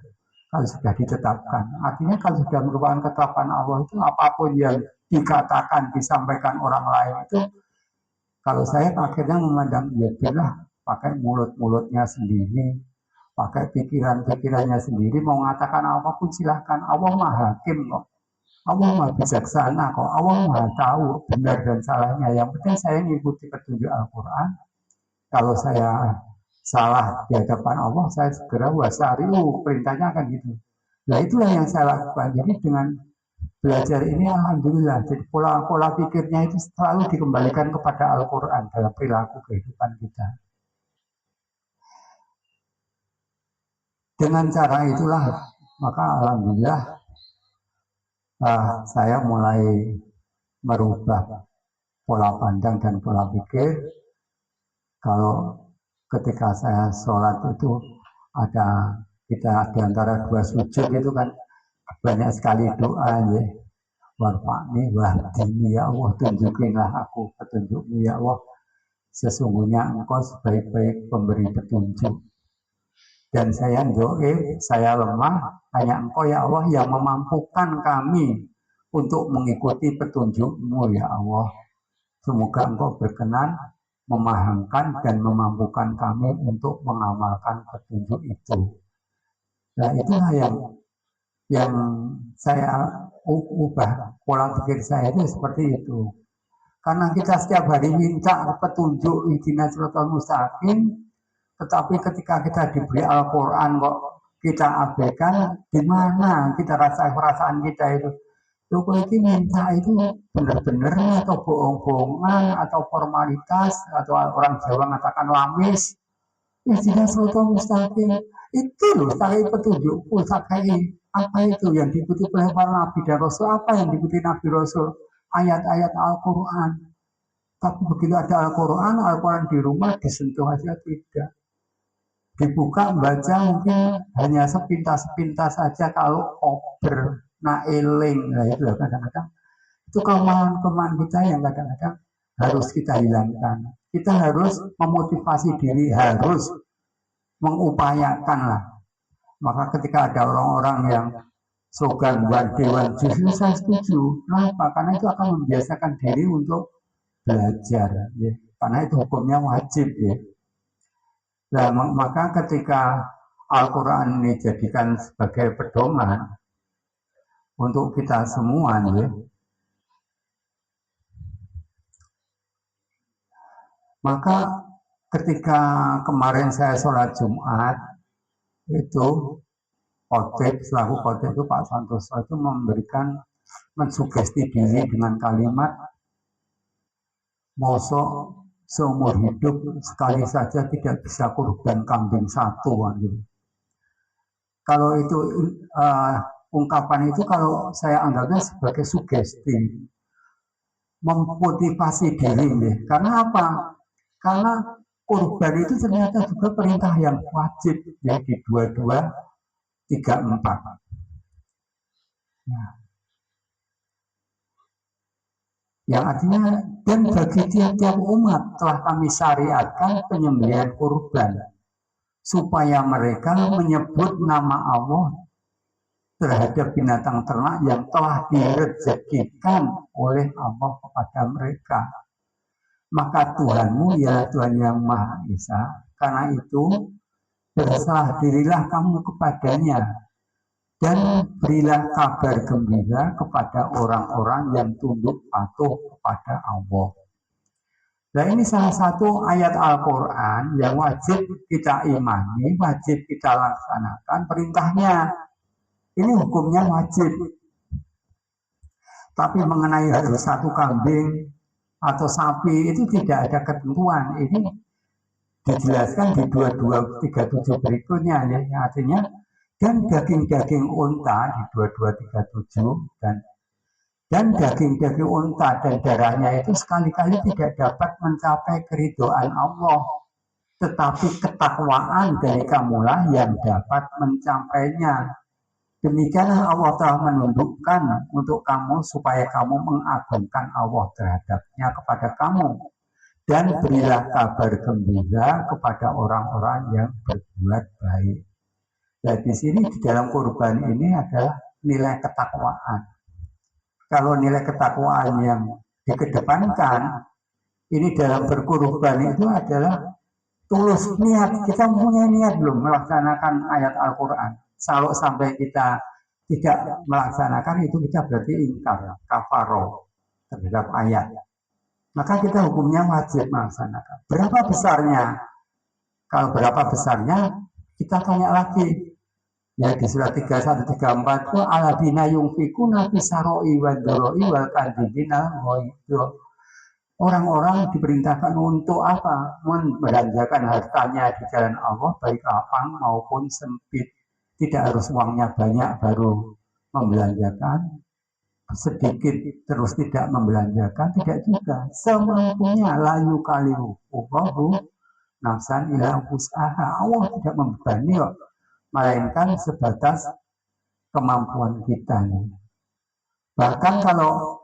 kalau sudah ditetapkan. Artinya kalau sudah merupakan ketetapan Allah itu apapun yang dikatakan, disampaikan orang lain itu, kalau saya akhirnya memandang ya biarlah, pakai mulut-mulutnya sendiri, pakai pikiran-pikirannya sendiri, mau mengatakan apapun silahkan. Allah Maha Hakim kok. Allah Maha bijaksana kok. Allah Maha tahu benar dan salahnya. Yang penting saya mengikuti petunjuk Al-Quran. Kalau saya salah di hadapan Allah, saya segera wasariu. Perintahnya akan gitu. Nah itulah yang saya lakukan. Jadi dengan belajar ini alhamdulillah. Jadi pola pikirnya itu selalu dikembalikan kepada Al-Quran dalam perilaku kehidupan kita. Dengan cara itulah maka alhamdulillah saya mulai merubah pola pandang dan pola pikir. Kalau ketika saya sholat itu ada kita di antara dua sujud itu kan banyak sekali doa ya. Warfa'ni wahdini ya Allah, tunjukinlah aku petunjukmu ya Allah. Sesungguhnya engkau sebaik-baik pemberi petunjuk. Dan saya doa, saya lemah, hanya Engkau ya Allah yang memampukan kami untuk mengikuti petunjuk-Mu ya Allah. Semoga Engkau berkenan memahamkan dan memampukan kami untuk mengamalkan petunjuk itu. Nah, itulah yang saya ubah pola pikir saya itu seperti itu. Karena kita setiap hari minta petunjuk ihdinas siratal mustaqim, tetapi ketika kita diberi Al-Quran kok kita abaikan, di mana kita perasaan kita itu? Kalau ini minta itu benar-benar atau bohong-bohongan atau formalitas atau orang Jawa mengatakan lamis. Ihdinas siratal mustaqim itu loh, saya petunjukku, saya apa itu yang diikuti oleh para nabi dan rasul, apa yang diikuti nabi rasul, ayat-ayat Al-Quran. Tapi begitu ada Al-Quran di rumah disentuh aja tidak. Dibuka baca mungkin hanya sepintas-sepintas saja kalau kober, eling, nah itu kadang-kadang itu kelemahan kita yang kadang-kadang harus kita hilangkan. Kita harus memotivasi diri, harus mengupayakan lah. Maka ketika ada orang-orang yang slogan dewan justru saya setuju. Kenapa? Karena itu akan membiasakan diri untuk belajar. Ya. Karena itu hukumnya wajib. Ya. Nah, maka ketika Al-Quran ini dijadikan sebagai pedoman untuk kita semua, ya, maka ketika kemarin saya sholat Jumat, itu khotib, selaku khotib itu Pak Santoso itu memberikan mensugesti diri dengan kalimat mosok seumur hidup sekali saja tidak bisa kurban kambing satu gitu. Kalau itu ungkapan itu kalau saya anggapnya sebagai sugesti memotivasi diri ya. Karena apa? Karena kurban itu ternyata juga perintah yang wajib ya di 2234. Nah, yang artinya dan bagi tiap-tiap umat telah kami syariatkan penyembelihan kurban supaya mereka menyebut nama Allah terhadap binatang ternak yang telah direzekikan oleh Allah kepada mereka. Maka Tuhanmu ya Tuhan yang Maha Esa, karena itu berserah dirilah kamu kepadanya dan berilah kabar gembira kepada orang-orang yang tunduk patuh kepada Allah. Nah, ini salah satu ayat Al-Quran yang wajib kita imani, wajib kita laksanakan perintahnya. Ini hukumnya wajib. Tapi mengenai harus satu kambing atau sapi itu tidak ada ketentuan. Ini dijelaskan di 2237 berikutnya ya, artinya dan daging-daging unta di 2237 dan daging-daging unta dan darahnya itu sekali-kali tidak dapat mencapai keridhaan Allah, tetapi ketakwaan dari kamulah yang dapat mencapainya. Demikianlah Allah telah menundukkan untuk kamu supaya kamu mengagungkan Allah terhadapnya kepada kamu dan berilah kabar gembira kepada orang-orang yang berbuat baik. Nah, di sini di dalam kurban ini adalah nilai ketakwaan. Kalau nilai ketakwaan yang dikedepankan, ini dalam berkurban itu adalah tulus niat. Kita punya niat belum melaksanakan ayat Al-Quran. Kalau sampai kita tidak melaksanakan itu kita berarti ingkar, kafaro terhadap ayat. Maka kita hukumnya wajib melaksanakan. Berapa besarnya? Kalau berapa besarnya, kita tanya lagi. Ya di surat 3134 itu alabina yungfikuna fisaroi wa daroi wal kadibina orang-orang diperintahkan untuk apa? Membelanjakan hartanya di jalan Allah baik lapang maupun sempit. Tidak harus uangnya banyak baru membelanjakan, sedikit terus tidak membelanjakan, tidak juga. Semampunya layu kaliu nafsan ila usaha. Allah tidak membebani kok, melainkan sebatas kemampuan kita. Bahkan kalau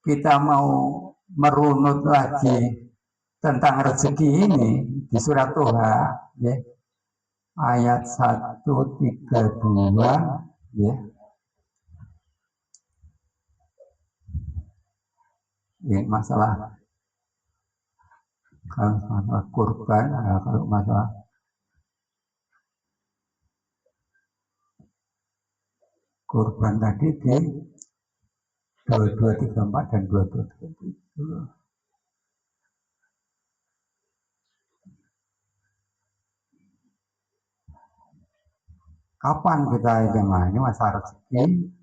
kita mau merunut lagi tentang rezeki ini di surat Toha, ya, ayat 132 ya. Ini masalah kalau masalah kurban, kalau masalah kurban tadi di 2234 dan 2237. Kapan kita itu ini masalah rezeki?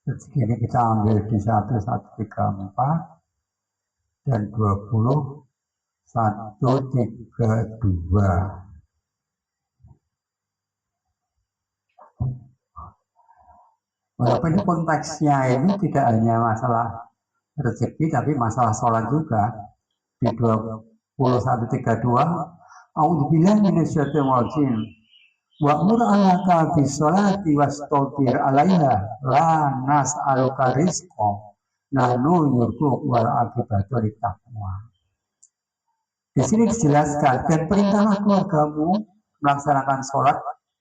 Rezeki ini kita ambil di 1134 dan 20132. Walaupun ini konteksnya ini tidak hanya masalah rezeki tapi masalah sholat juga. Di 2132 A'udzubillahi minasyaitonir rajim. Wa'mur 'alaka bis-sholati wastabir 'alaiha la nas'aluka rizqa nahnu narzuquka wal 'aqibatu lit-taqwa. Di sini dijelaskan dan perintahlah keluargamu melaksanakan sholat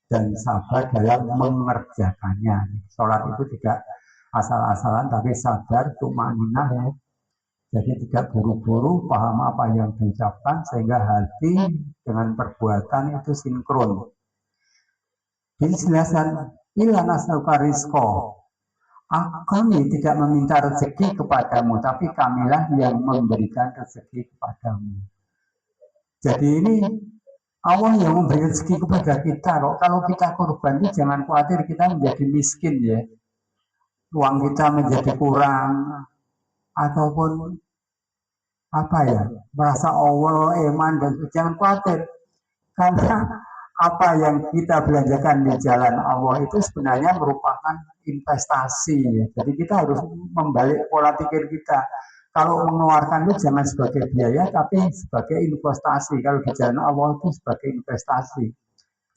dan sabar dalam mengerjakannya. Sholat itu tidak asal-asalan tapi sabar, tumaninah ya. Jadi tidak buru-buru paham apa yang diucapkan sehingga hati dengan perbuatan itu sinkron. Dijelaskan illa nas'aluka rizqa. Kami tidak meminta rezeki kepadamu, tapi kamilah yang memberikan rezeki kepadamu. Jadi ini Allah yang memberi rezeki kepada kita. Kalau kita korban itu jangan khawatir kita menjadi miskin ya. Uang kita menjadi kurang ataupun apa ya, merasa Allah, iman dan jangan khawatir. Karena apa yang kita belanjakan di jalan Allah itu sebenarnya merupakan investasi. Ya. Jadi kita harus membalik pola pikir kita. Kalau mengeluarkan itu jangan sebagai biaya, tapi sebagai investasi. Kalau di jalan Allah itu sebagai investasi.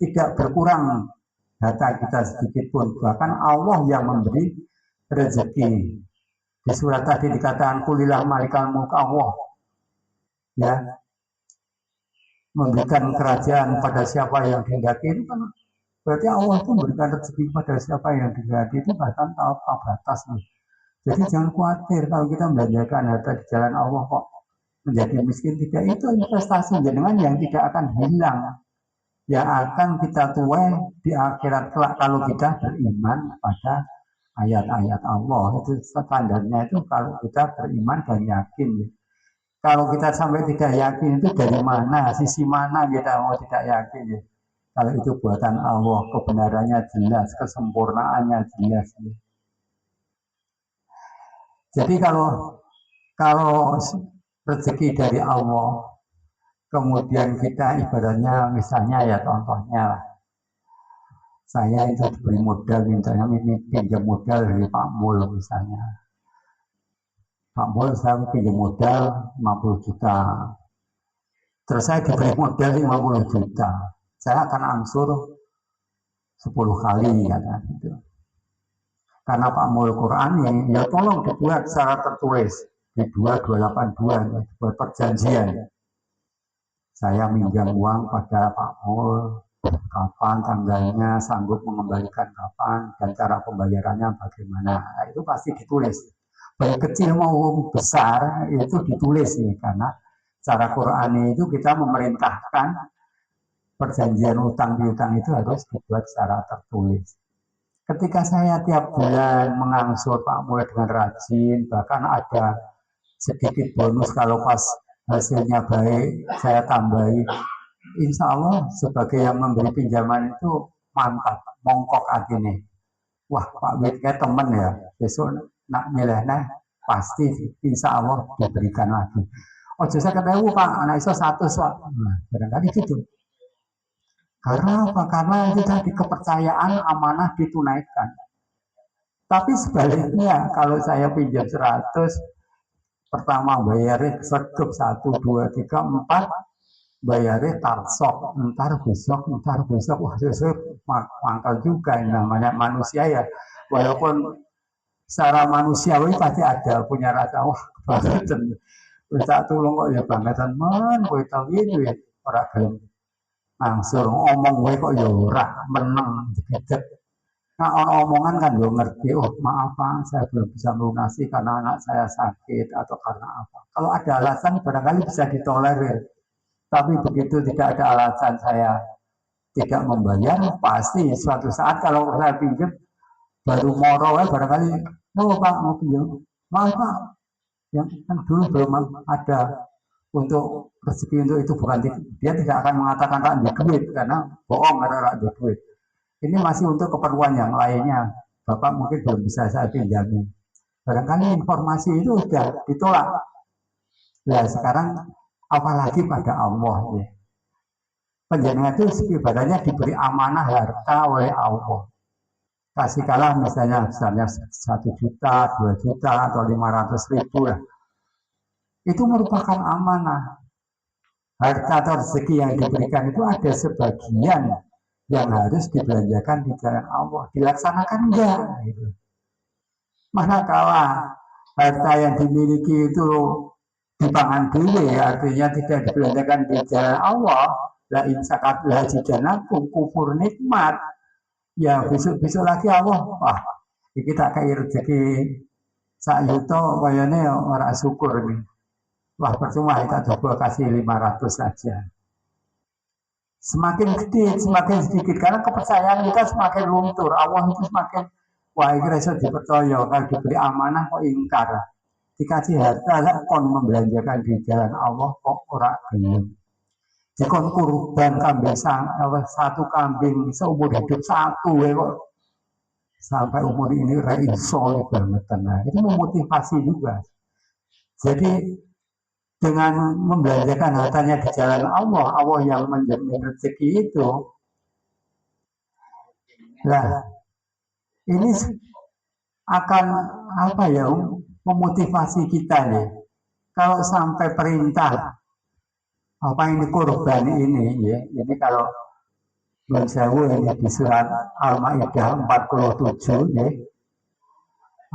Tidak berkurang harta kita sedikit pun. Bahkan Allah yang memberi rezeki. Di surat tadi dikatakan kulilah malikal mulk Allah. Ya, memberikan kerajaan pada siapa yang dikehendaki itu kan berarti Allah itu memberikan rezeki pada siapa yang dikehendaki itu bahkan tanpa batas nih. Jadi jangan khawatir kalau kita membelanjakan harta di jalan Allah kok menjadi miskin, tidak, itu investasi dengan yang tidak akan hilang, yang akan kita tuai di akhirat kelak kalau kita beriman pada ayat-ayat Allah. Itu standarnya itu kalau kita beriman dan yakin. Kalau kita sampai tidak yakin itu dari mana, sisi mana kita mau tidak yakin ya. Kalau itu buatan Allah, kebenarannya jelas, kesempurnaannya jelas. Ya. Jadi kalau rezeki dari Allah, kemudian kita ibaratnya misalnya ya contohnya lah, saya itu diberi modal, misalnya ini pinjam modal dari Pak Mul misalnya. Pak Mul saya pinjam modal 50 juta. Terus saya diberi modal 50 juta. Saya akan angsur 10 kali ya kan gitu. Karena Pak Mul Quran ini ya tolong dibuat secara tertulis di 2282 buat perjanjian. Saya minjam uang pada Pak Mul, kapan tanggalnya, sanggup mengembalikan kapan, dan cara pembayarannya bagaimana. Nah, itu pasti ditulis. Baik kecil maupun besar itu ditulis nih, karena secara Quran itu kita memerintahkan perjanjian utang piutang itu harus dibuat secara tertulis. Ketika saya tiap bulan mengangsur Pak Mul dengan rajin, bahkan ada sedikit bonus kalau pas hasilnya baik, saya tambahi. Insya Allah sebagai yang memberi pinjaman itu mantap, mongkok artinya. Wah Pak Wid kayak temen ya, besok nak milihnya pasti insya Allah diberikan lagi. Oh saya ketemu Pak, anak itu 100 Pak. Nah, barangkali gitu. Karena apa? Karena itu tadi kepercayaan amanah ditunaikan. Tapi sebaliknya kalau saya pinjam 100, pertama bayarnya segep 1, 2, 3, 4, bayarnya tarsok, ntar besok, wah sesuai mangkal juga yang namanya manusia ya. Walaupun secara manusiawi pasti ada punya rasa wah kebangetan, bisa tolong kok ya bangetan man, gue tahu ini ya. ora gelem langsung omong gue kok ya ora meneng digedek. Nah, orang omongan kan lo ngerti, oh maaf Pak, saya belum bisa melunasi karena anak saya sakit atau karena apa. Kalau ada alasan barangkali bisa ditolerir. Tapi begitu tidak ada alasan saya tidak membayar, pasti suatu saat kalau saya pinjam baru moro barangkali, oh Pak mau pinjam, maaf Pak, yang kan dulu belum ada untuk rezeki untuk itu bukan dia tidak akan mengatakan tak ada duit karena bohong karena ada duit. Ini masih untuk keperluan yang lainnya. Bapak mungkin belum bisa saya pinjami. Barangkali informasi itu sudah ditolak. Nah sekarang apalagi pada Allah ya. Penjenengan itu ibaratnya diberi amanah harta oleh Allah. Kasih kalah misalnya 1 juta, 2 juta atau 500.000 lah. Itu merupakan amanah. Harta atau rezeki yang diberikan itu ada sebagian yang harus dibelanjakan di jalan Allah. Dilaksanakan enggak? Gitu. Manakala harta yang dimiliki itu dipangan dulu, artinya tidak dibelanjakan di jalan Allah, la insakat hajijanakum kufur nikmat. Ya besok lagi Allah, wah kita kayak rezeki sak yuto kayaknya orang syukur nih. Wah percuma kita coba kasih 500 saja. Semakin sedikit karena kepercayaan kita semakin luntur. Allah itu semakin wah ini rasa dipercaya kalau diberi amanah kok ingkar. Dikasih harta kon membelanjakan di jalan Allah kok ora gelem. Dikon kurban kambing satu kambing seumur hidup satu kok sampai umur ini reiso banget tenang. Itu memotivasi juga. Jadi dengan membelanjakan hartanya di jalan Allah, Allah yang menjamin rezeki itu. Nah, ini akan apa ya memotivasi kita nih. Kalau sampai perintah apa ini kurban ini ya, ini kalau Sewu ini di surat Al-Maidah 47 ya.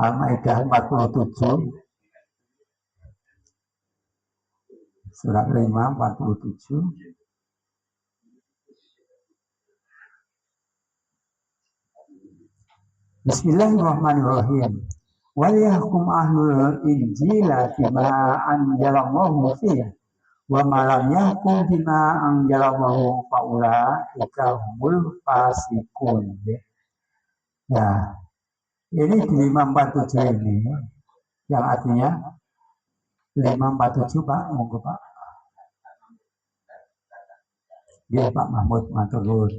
Al-Maidah 47 surat 5 47. Bismillahirrahmanirrahim. Wal yahkum ahlul injila bima anzalallahu fihi wa ma lam yahkum bima anzalallahu faulaika humul fasiqun. Ya. Ini di 547 ini yang artinya 547 Pak, monggo Pak. Ya Pak Mahmud matur nuwun.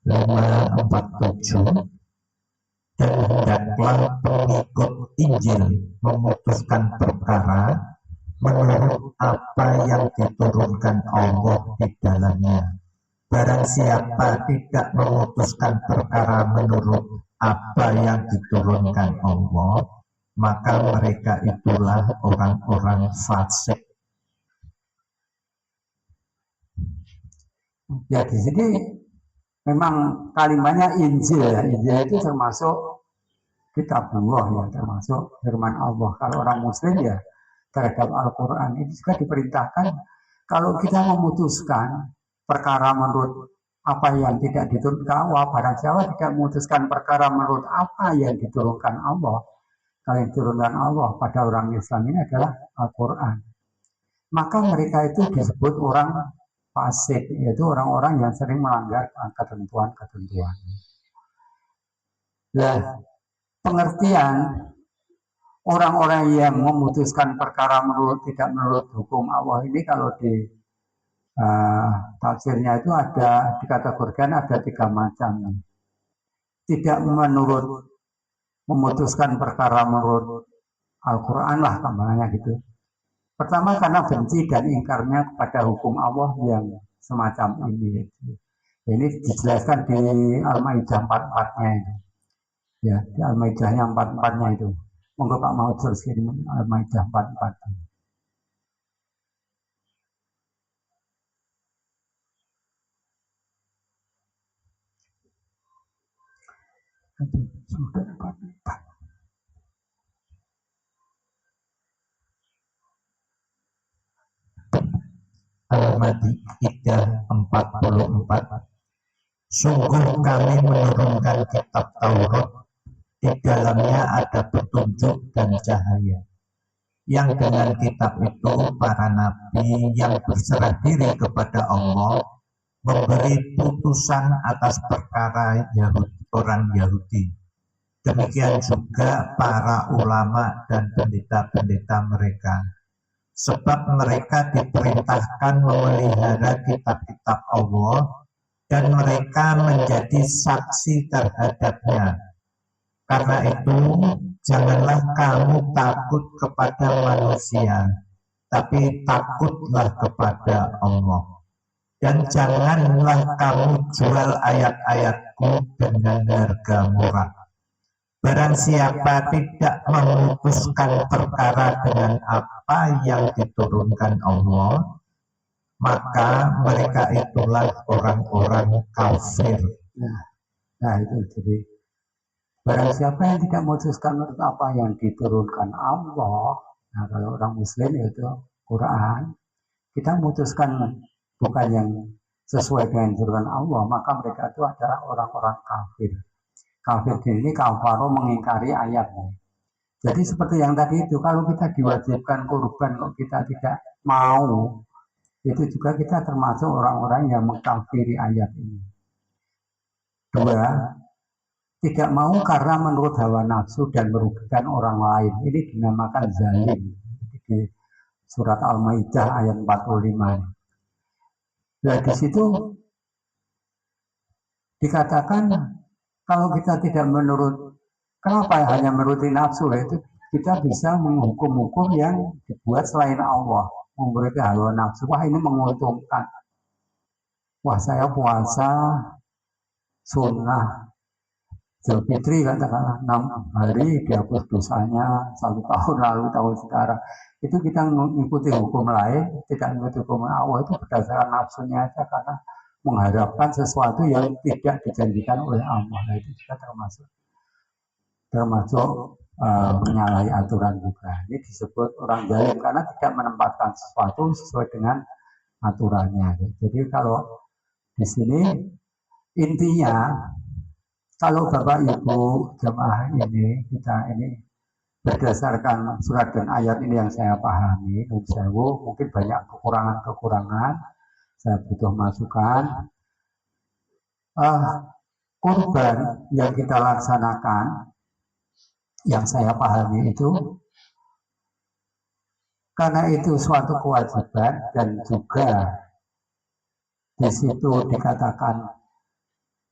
Lima 47 dan hendaklah pengikut Injil memutuskan perkara menurut apa yang diturunkan Allah di dalamnya. Barang siapa tidak memutuskan perkara menurut apa yang diturunkan Allah, maka mereka itulah orang-orang fasik. Ya di sini memang kalimatnya Injil ya. Injil itu termasuk kitabullah ya, termasuk firman Allah. Kalau orang muslim ya terhadap Al-Quran itu juga diperintahkan kalau kita memutuskan perkara menurut apa yang tidak diturunkan Allah, barang siapa tidak memutuskan perkara menurut apa yang diturunkan Allah, kalau yang diturunkan Allah pada orang Islam ini adalah Al-Quran, maka mereka itu disebut orang fasik, yaitu orang-orang yang sering melanggar ketentuan-ketentuan. Nah, pengertian orang-orang yang memutuskan perkara tidak menurut hukum Allah ini kalau di tafsirnya itu ada dikategorikan ada 3 macam. Tidak menurut memutuskan perkara menurut Al-Quran lah gambarannya gitu. Pertama karena benci dan ingkarnya kepada hukum Allah yang semacam ini. Ini dijelaskan di Al-Maidah 44-nya itu. Ya, di Al-Maidahnya 44-nya itu. Monggo Pak mau terus kirim Al-Maidah 44. sudah berlipat. Al-Maidah 44. Sungguh kami menurunkan kitab Taurat, di dalamnya ada petunjuk dan cahaya. Yang dengan kitab itu para nabi yang berserah diri kepada Allah memberi putusan atas perkara orang Yahudi. Demikian juga para ulama dan pendeta-pendeta mereka. Sebab mereka diperintahkan memelihara kitab-kitab Allah dan mereka menjadi saksi terhadapnya. Karena itu, janganlah kamu takut kepada manusia, tapi takutlah kepada Allah. Dan janganlah kamu jual ayat-ayatku dengan harga murah. Barang siapa tidak memutuskan perkara dengan apa yang diturunkan Allah, maka mereka itulah orang-orang kafir. Nah itu jadi barang siapa yang tidak memutuskan menurut apa yang diturunkan Allah, nah kalau orang Muslim itu Quran, kita memutuskan bukan yang sesuai dengan diturunkan Allah, maka mereka itu adalah orang-orang kafir. Kafir ini kafaro mengingkari ayatnya. Jadi seperti yang tadi itu, kalau kita diwajibkan kurban kok kita tidak mau, itu juga kita termasuk orang-orang yang mengkafiri ayat ini. Dua, tidak mau karena menurut hawa nafsu dan merugikan orang lain. Ini dinamakan zalim. Di surat Al-Maidah ayat 45. Nah di situ dikatakan kalau kita tidak menurut, kenapa hanya menuruti nafsu, itu kita bisa menghukum-hukum yang dibuat selain Allah, memberi hawa nafsu. Wah ini menguntungkan. Wah saya puasa sunnah Zulfitri katakanlah 6 hari dihapus dosanya 1 tahun lalu tahun sekarang. Itu kita mengikuti hukum lain, tidak mengikuti hukum Allah, itu berdasarkan nafsunya aja karena mengharapkan sesuatu yang tidak dijanjikan oleh Allah. Nah, itu juga termasuk menyalahi aturan juga. Ini disebut orang zalim karena tidak menempatkan sesuatu sesuai dengan aturannya. Jadi kalau di sini intinya kalau Bapak Ibu jemaah ini kita ini berdasarkan surat dan ayat ini yang saya pahami, mungkin banyak kekurangan-kekurangan, saya butuh masukan. Kurban yang kita laksanakan, yang saya pahami itu, karena itu suatu kewajiban dan juga di situ dikatakan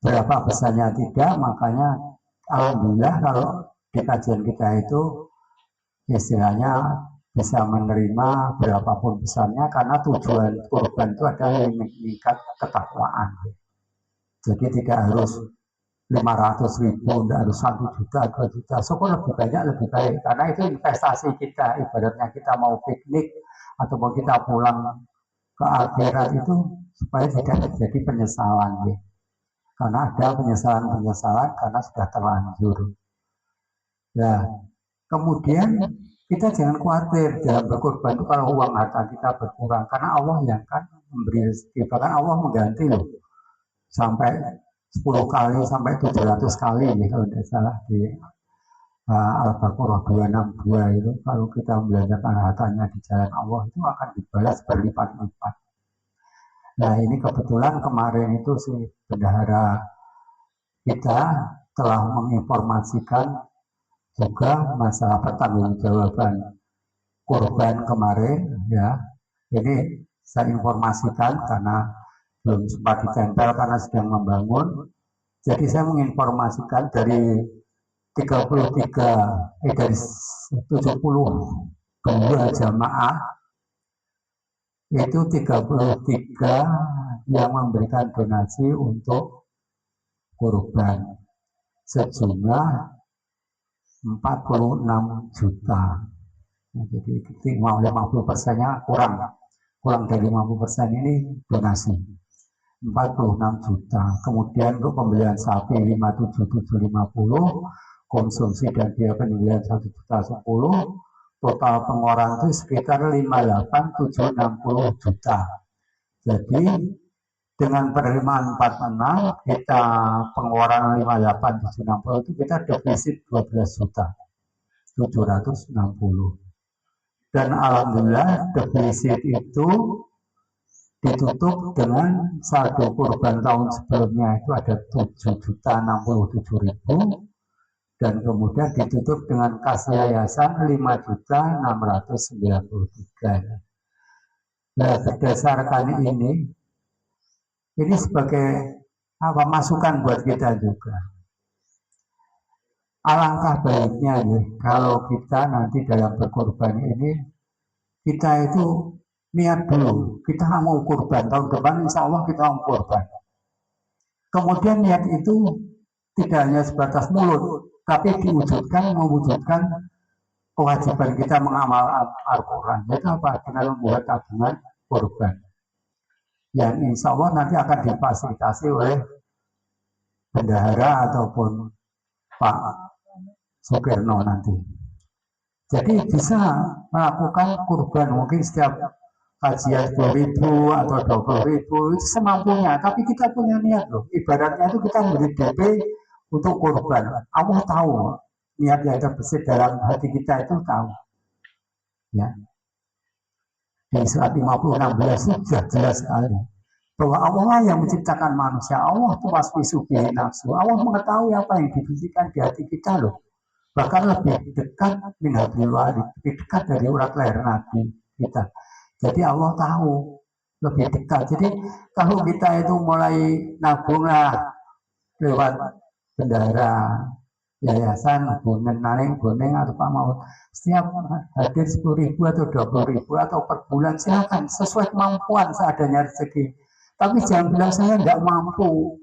berapa besarnya tidak, makanya alhamdulillah kalau di kajian kita itu istilahnya bisa menerima berapapun besarnya karena tujuan kurban itu adalah meningkat ketakwaan. Jadi tidak harus 500.000, tidak harus 1 juta, 2 juta. Syukur lebih banyak lebih baik karena itu investasi kita. Ibaratnya kita mau piknik ataupun kita pulang ke akhirat itu supaya tidak terjadi penyesalan. Karena ada penyesalan-penyesalan karena sudah terlanjur. Nah, kemudian kita jangan khawatir dalam berkorban itu kalau uang harta kita berkurang, karena Allah yang kan memberi rezeki, bahkan Allah mengganti loh sampai 10 kali sampai 700 kali ya, kalau tidak salah di Al-Baqarah 262 itu kalau kita membelanjakan hartanya di jalan Allah itu akan dibalas berlipat-lipat. Nah ini kebetulan kemarin itu si bendahara kita telah menginformasikan juga masalah pertanggungjawaban kurban kemarin ya. Ini saya informasikan karena belum sempat ditempel karena sedang membangun. Jadi saya menginformasikan dari 72 jamaah itu 33 yang memberikan donasi untuk kurban sejumlah 46 juta. Nah, jadi 50%-nya kurang dari 50% ini donasi. 46 juta. Kemudian untuk pembelian sapi 57.750, konsumsi dan biaya penyembelihan 1.010.000, total pengeluaran itu sekitar 58.760 juta. Jadi dengan penerimaan 46, kita pengeluaran 58.760 itu kita defisit 12 juta 760. Dan alhamdulillah defisit itu ditutup dengan saldo kurban tahun sebelumnya itu ada 7.067.000, dan kemudian ditutup dengan kas yayasan 5.693. Nah, berdasarkan ini sebagai masukan buat kita juga. Alangkah baiknya kalau kita nanti dalam berkorban ini, kita itu niat dulu, kita mau kurban tahun depan, insya Allah kita mau kurban. Kemudian niat itu tidak hanya sebatas mulut, tapi mewujudkan kewajiban kita mengamal Al-Quran. Itu apa? Dengan membuat tabungan kurban, yang insya Allah nanti akan difasilitasi oleh bendahara ataupun Pak Sukirno nanti. Jadi bisa melakukan kurban mungkin setiap kajian 10.000 atau 20.000 semampunya, tapi kita punya niat loh. Ibaratnya itu kita memberi DP untuk kurban. Allah tahu niat yang terbesit dalam hati kita itu tahu. Ya. Di surat 50:16 sudah jelas sekali bahwa Allah yang menciptakan manusia. Allah tuwaswisu bihi nafsu. Allah mengetahui apa yang dibisikkan di hati kita loh. Bahkan lebih dekat min hablil warid, lebih dekat dari urat leher Nabi kita. Jadi Allah tahu lebih dekat. Jadi kalau kita itu mulai nabung lewat bendahara, yayasan, boneng atau Pak Maut, setiap hadir 10.000 atau 20.000 atau per bulan silakan sesuai kemampuan seadanya rezeki. Tapi jangan bilang saya nggak mampu,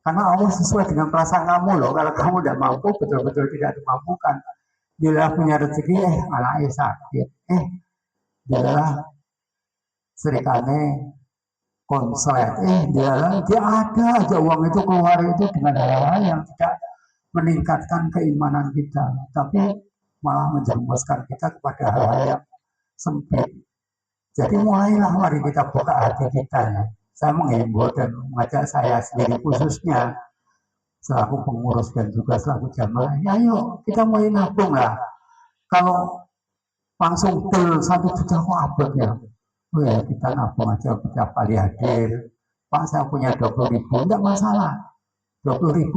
karena Allah sesuai dengan perasaan kamu loh. Kalau kamu tidak mampu, betul-betul tidak dimampukan. Bila punya rezeki, anaknya sakit, dia serikane konslet, dia ada aja uang itu keluar itu dengan hal-hal yang tidak meningkatkan keimanan kita, tapi malah menjerumuskan kita kepada hal-hal yang sempit. Jadi mulailah mari kita buka hati kita ya. Saya menghimbau dan mengajak saya sendiri khususnya selaku pengurus dan juga selaku jamaah, ayo kita mulai nabung lah. Kalau langsung del 1 juta kok abot ya. Ya kita nabung aja setiap kali hadir. Pak saya punya 20.000, enggak masalah. 20.000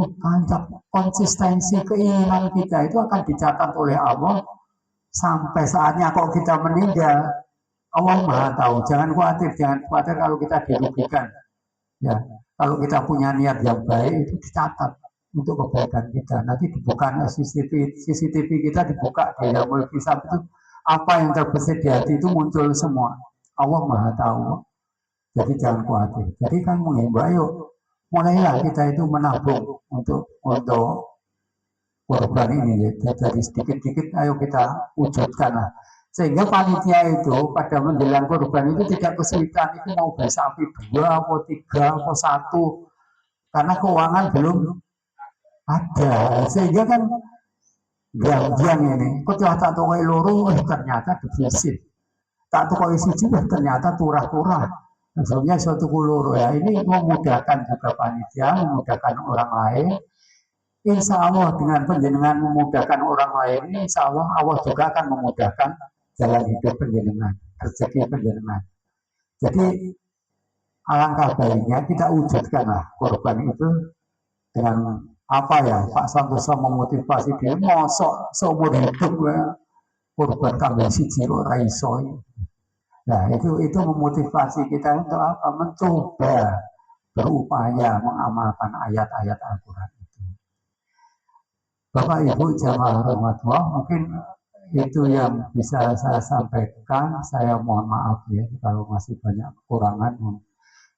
konsistensi keinginan kita itu akan dicatat oleh Allah sampai saatnya kalau kita meninggal. Allah Maha tahu. Jangan khawatir kalau kita dirugikan. Ya, kalau kita punya niat yang baik itu dicatat untuk kebaikan kita. Nanti dibuka CCTV kita dibuka di Yaumul Hisab itu, apa yang terbesit di hati itu muncul semua. Allah Maha tahu. Jadi jangan khawatir. Jadi kan menghimbau, ayo mulailah kita itu menabung untuk korban ini. Jadi sedikit-sedikit ayo kita wujudkan lah. Sehingga panitia itu pada menjelang korban itu tidak kesulitan itu mau beli sapi 2 atau 3 atau 1, karena keuangan belum ada. Sehingga kan gang ini ketua tak tahu loro ternyata defisit, tak tahu siji ternyata turah-turah. Maksudnya suatu loro ya, ini memudahkan juga panitia, memudahkan orang lain. Insya Allah dengan penjenengan memudahkan orang lain, insya Allah Allah juga akan memudahkan jalan hidup penjenengan, rezeki penjenengan. Jadi alangkah baiknya kita wujudkanlah korban itu dengan apa ya, Pak Santoso memotivasi dia, mosok seumur hidup ya, korban kambing siji ora iso. Nah itu memotivasi kita untuk apa? Mencoba berupaya mengamalkan ayat-ayat Al-Quran itu. Bapak Ibu jamaah rahmatullah, mungkin itu yang bisa saya sampaikan. Saya mohon maaf ya kalau masih banyak kekurangan.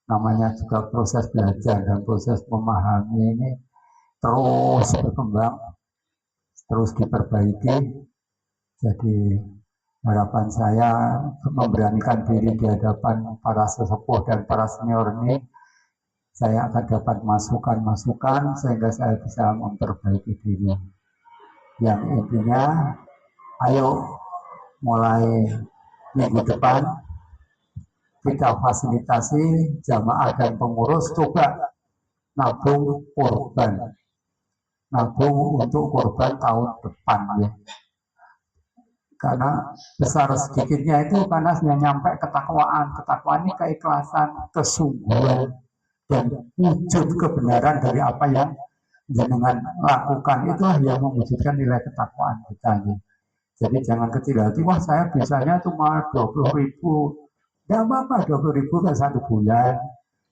Namanya juga proses belajar dan proses memahami ini terus berkembang, terus diperbaiki. Jadi harapan saya memberanikan diri di hadapan para sesepuh dan para senior ini saya akan dapat masukan-masukan sehingga saya bisa memperbaiki diri. Yang intinya, ayo mulai minggu depan kita fasilitasi jamaah dan pengurus coba nabung korban, nabung untuk korban tahun depan ya. Karena besar sedikitnya itu karena nyampe ketakwaan ini keikhlasan, kesungguhan, dan wujud kebenaran dari apa yang jenengan lakukan, itulah yang mewujudkan nilai ketakwaan kita. Jadi jangan kecil hati, wah saya bisanya cuma 20.000, tidak apa-apa, 20.000 kan 1 bulan.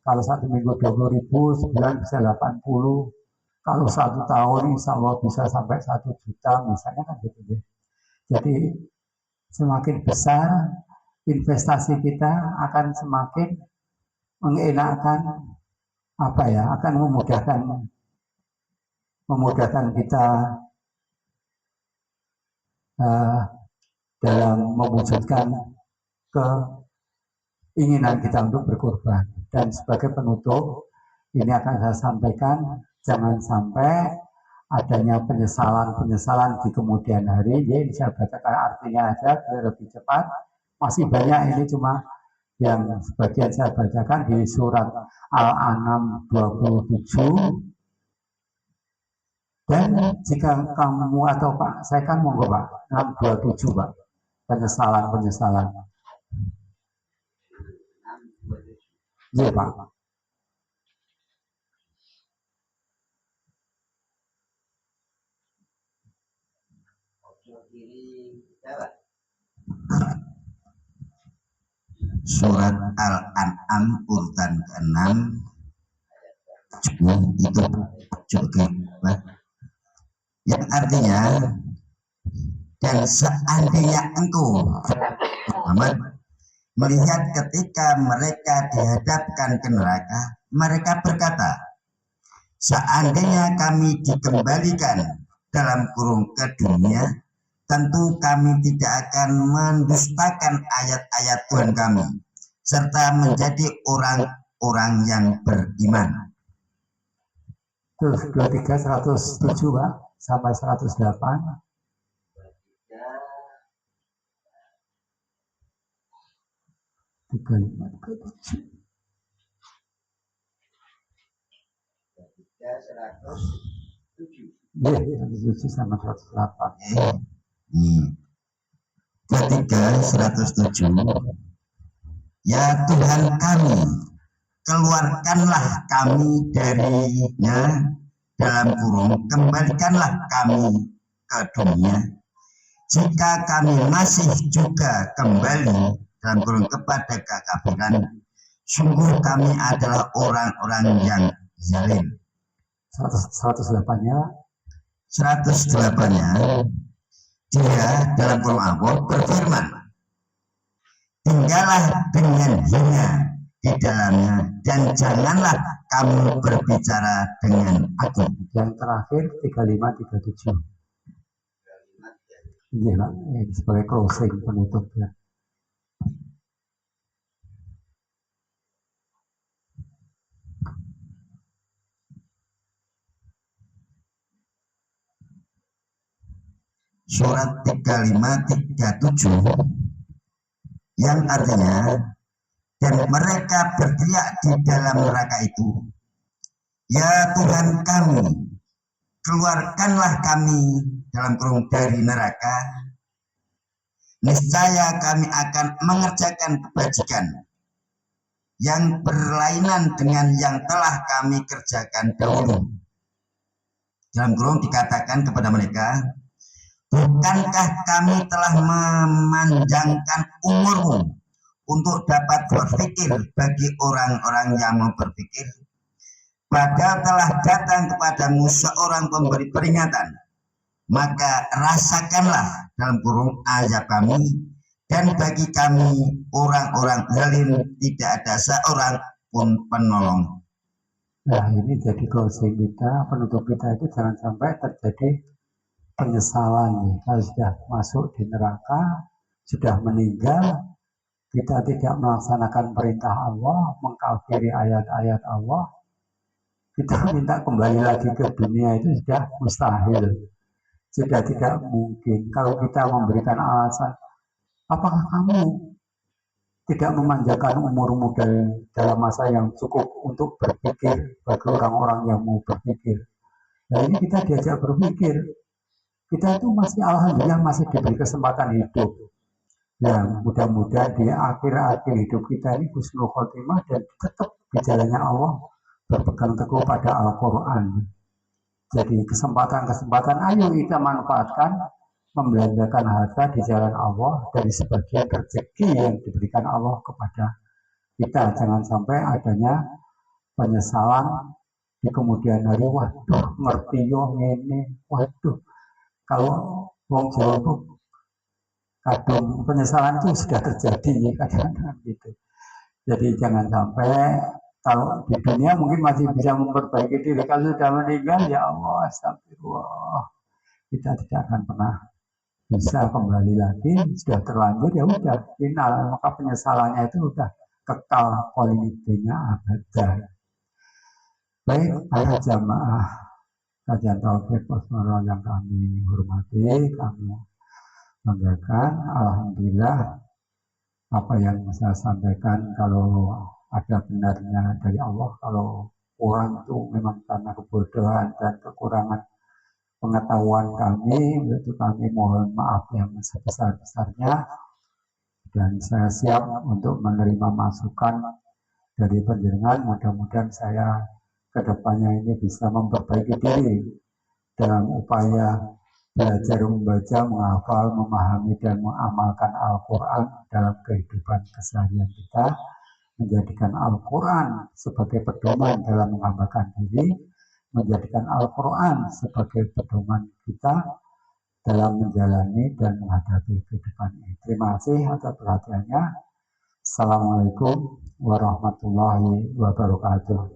Kalau 1 minggu 20.000, sebulan bisa 80. Kalau 1 tahun insya Allah bisa sampai 1 juta misalnya kan gitu. Jadi semakin besar investasi kita akan semakin mengenakkan akan memudahkan kita dalam mewujudkan keinginan kita untuk berkorban. Dan sebagai penutup, ini akan saya sampaikan, jangan sampai adanya penyesalan di kemudian hari. Ya, saya bacakan artinya aja biar lebih cepat. Masih banyak, ini cuma yang sebagian saya bacakan di surat Al-An'am 27. Dan jika kamu atau Pak, saya kan monggo Pak, 627 Pak, penyesalan. Iya Pak. Surat Al-An'am urutan ke-6 itu juga yang artinya, dan seandainya engkau Muhammad melihat ketika mereka dihadapkan ke neraka, mereka berkata, seandainya kami dikembalikan dalam kurung ke dunia, tentu kami tidak akan mendustakan ayat-ayat Tuhan kami, serta menjadi orang-orang yang beriman. Terus 23, 107 Pak, sampai 108. Tiga lima, 37. 107 sama 108. Ketiga 107. Ya Tuhan kami, keluarkanlah kami darinya dalam kurung, kembalikanlah kami ke dunia. Jika kami masih juga kembali dalam kurung kepada kekafiran, sungguh kami adalah orang-orang yang zalim. 108-nya 108-nya dia dalam kurung Allah berfirman, tinggallah dengan hina di dalamnya dan janganlah kamu berbicara dengan aku. Yang terakhir 35, 37. Iya Pak, sebagai closing penutup ya. Surat 35, 37 yang artinya, dan mereka berteriak di dalam neraka itu, ya Tuhan kami, keluarkanlah kami dalam kurung dari neraka, niscaya kami akan mengerjakan kebajikan yang berlainan dengan yang telah kami kerjakan dahulu. Dalam kurung dikatakan kepada mereka, bukankah kami telah memanjangkan umurmu untuk dapat berpikir bagi orang-orang yang mau berpikir? Padahal telah datang kepadamu seorang pemberi peringatan, maka rasakanlah dalam kurung azab kami, dan bagi kami orang-orang zalim tidak ada seorang pun penolong. Nah ini jadi closing kita, penutup kita itu jangan sampai terjadi penyesalan nih. Kalau sudah masuk di neraka, sudah meninggal, kita tidak melaksanakan perintah Allah, mengkafiri ayat-ayat Allah, kita minta kembali lagi ke dunia itu sudah mustahil, sudah tidak mungkin. Kalau kita memberikan alasan, apakah kamu tidak memanjakan umurmu dalam masa yang cukup untuk berpikir bagi orang-orang yang mau berpikir. Nah ini kita diajak berpikir. Kita itu masih alhamdulillah masih diberi kesempatan hidup. Ya mudah-mudahan di akhir-akhir hidup kita ini husnul khotimah dan tetap di jalannya Allah berpegang teguh pada Al-Quran. Jadi kesempatan-kesempatan ayo kita manfaatkan membelanjakan harta di jalan Allah dari sebagian rezeki yang diberikan Allah kepada kita. Jangan sampai adanya penyesalan di kemudian hari. Waduh, ngerti yo ini. Waduh, kalau wong Jawa itu kadang penyesalan itu sudah terjadi ya kadang-kadang gitu. Jadi jangan sampai kalau di dunia mungkin masih bisa memperbaiki diri, kalau sudah meninggal ya Allah astagfirullah, kita tidak akan pernah bisa kembali lagi, sudah terlanjur ya udah final, maka penyesalannya itu udah kekal kualitinya abadan. Baik para jamaah kajian tauhid Osmoro yang kami hormati, kami banggakan, alhamdulillah apa yang saya sampaikan kalau ada benarnya dari Allah, kalau kurang itu memang karena kebodohan dan kekurangan pengetahuan kami, itu kami mohon maaf yang sebesar-besarnya, dan saya siap untuk menerima masukan dari penjenengan. Mudah-mudahan saya kedepannya ini bisa memperbaiki diri dalam upaya belajar membaca, menghafal, memahami dan mengamalkan Al-Quran dalam kehidupan keseharian kita, menjadikan Al-Quran sebagai pedoman dalam mengamalkan diri, menjadikan Al-Quran sebagai pedoman kita dalam menjalani dan menghadapi kehidupan ini. Terima kasih atas perhatiannya. Assalamualaikum warahmatullahi wabarakatuh.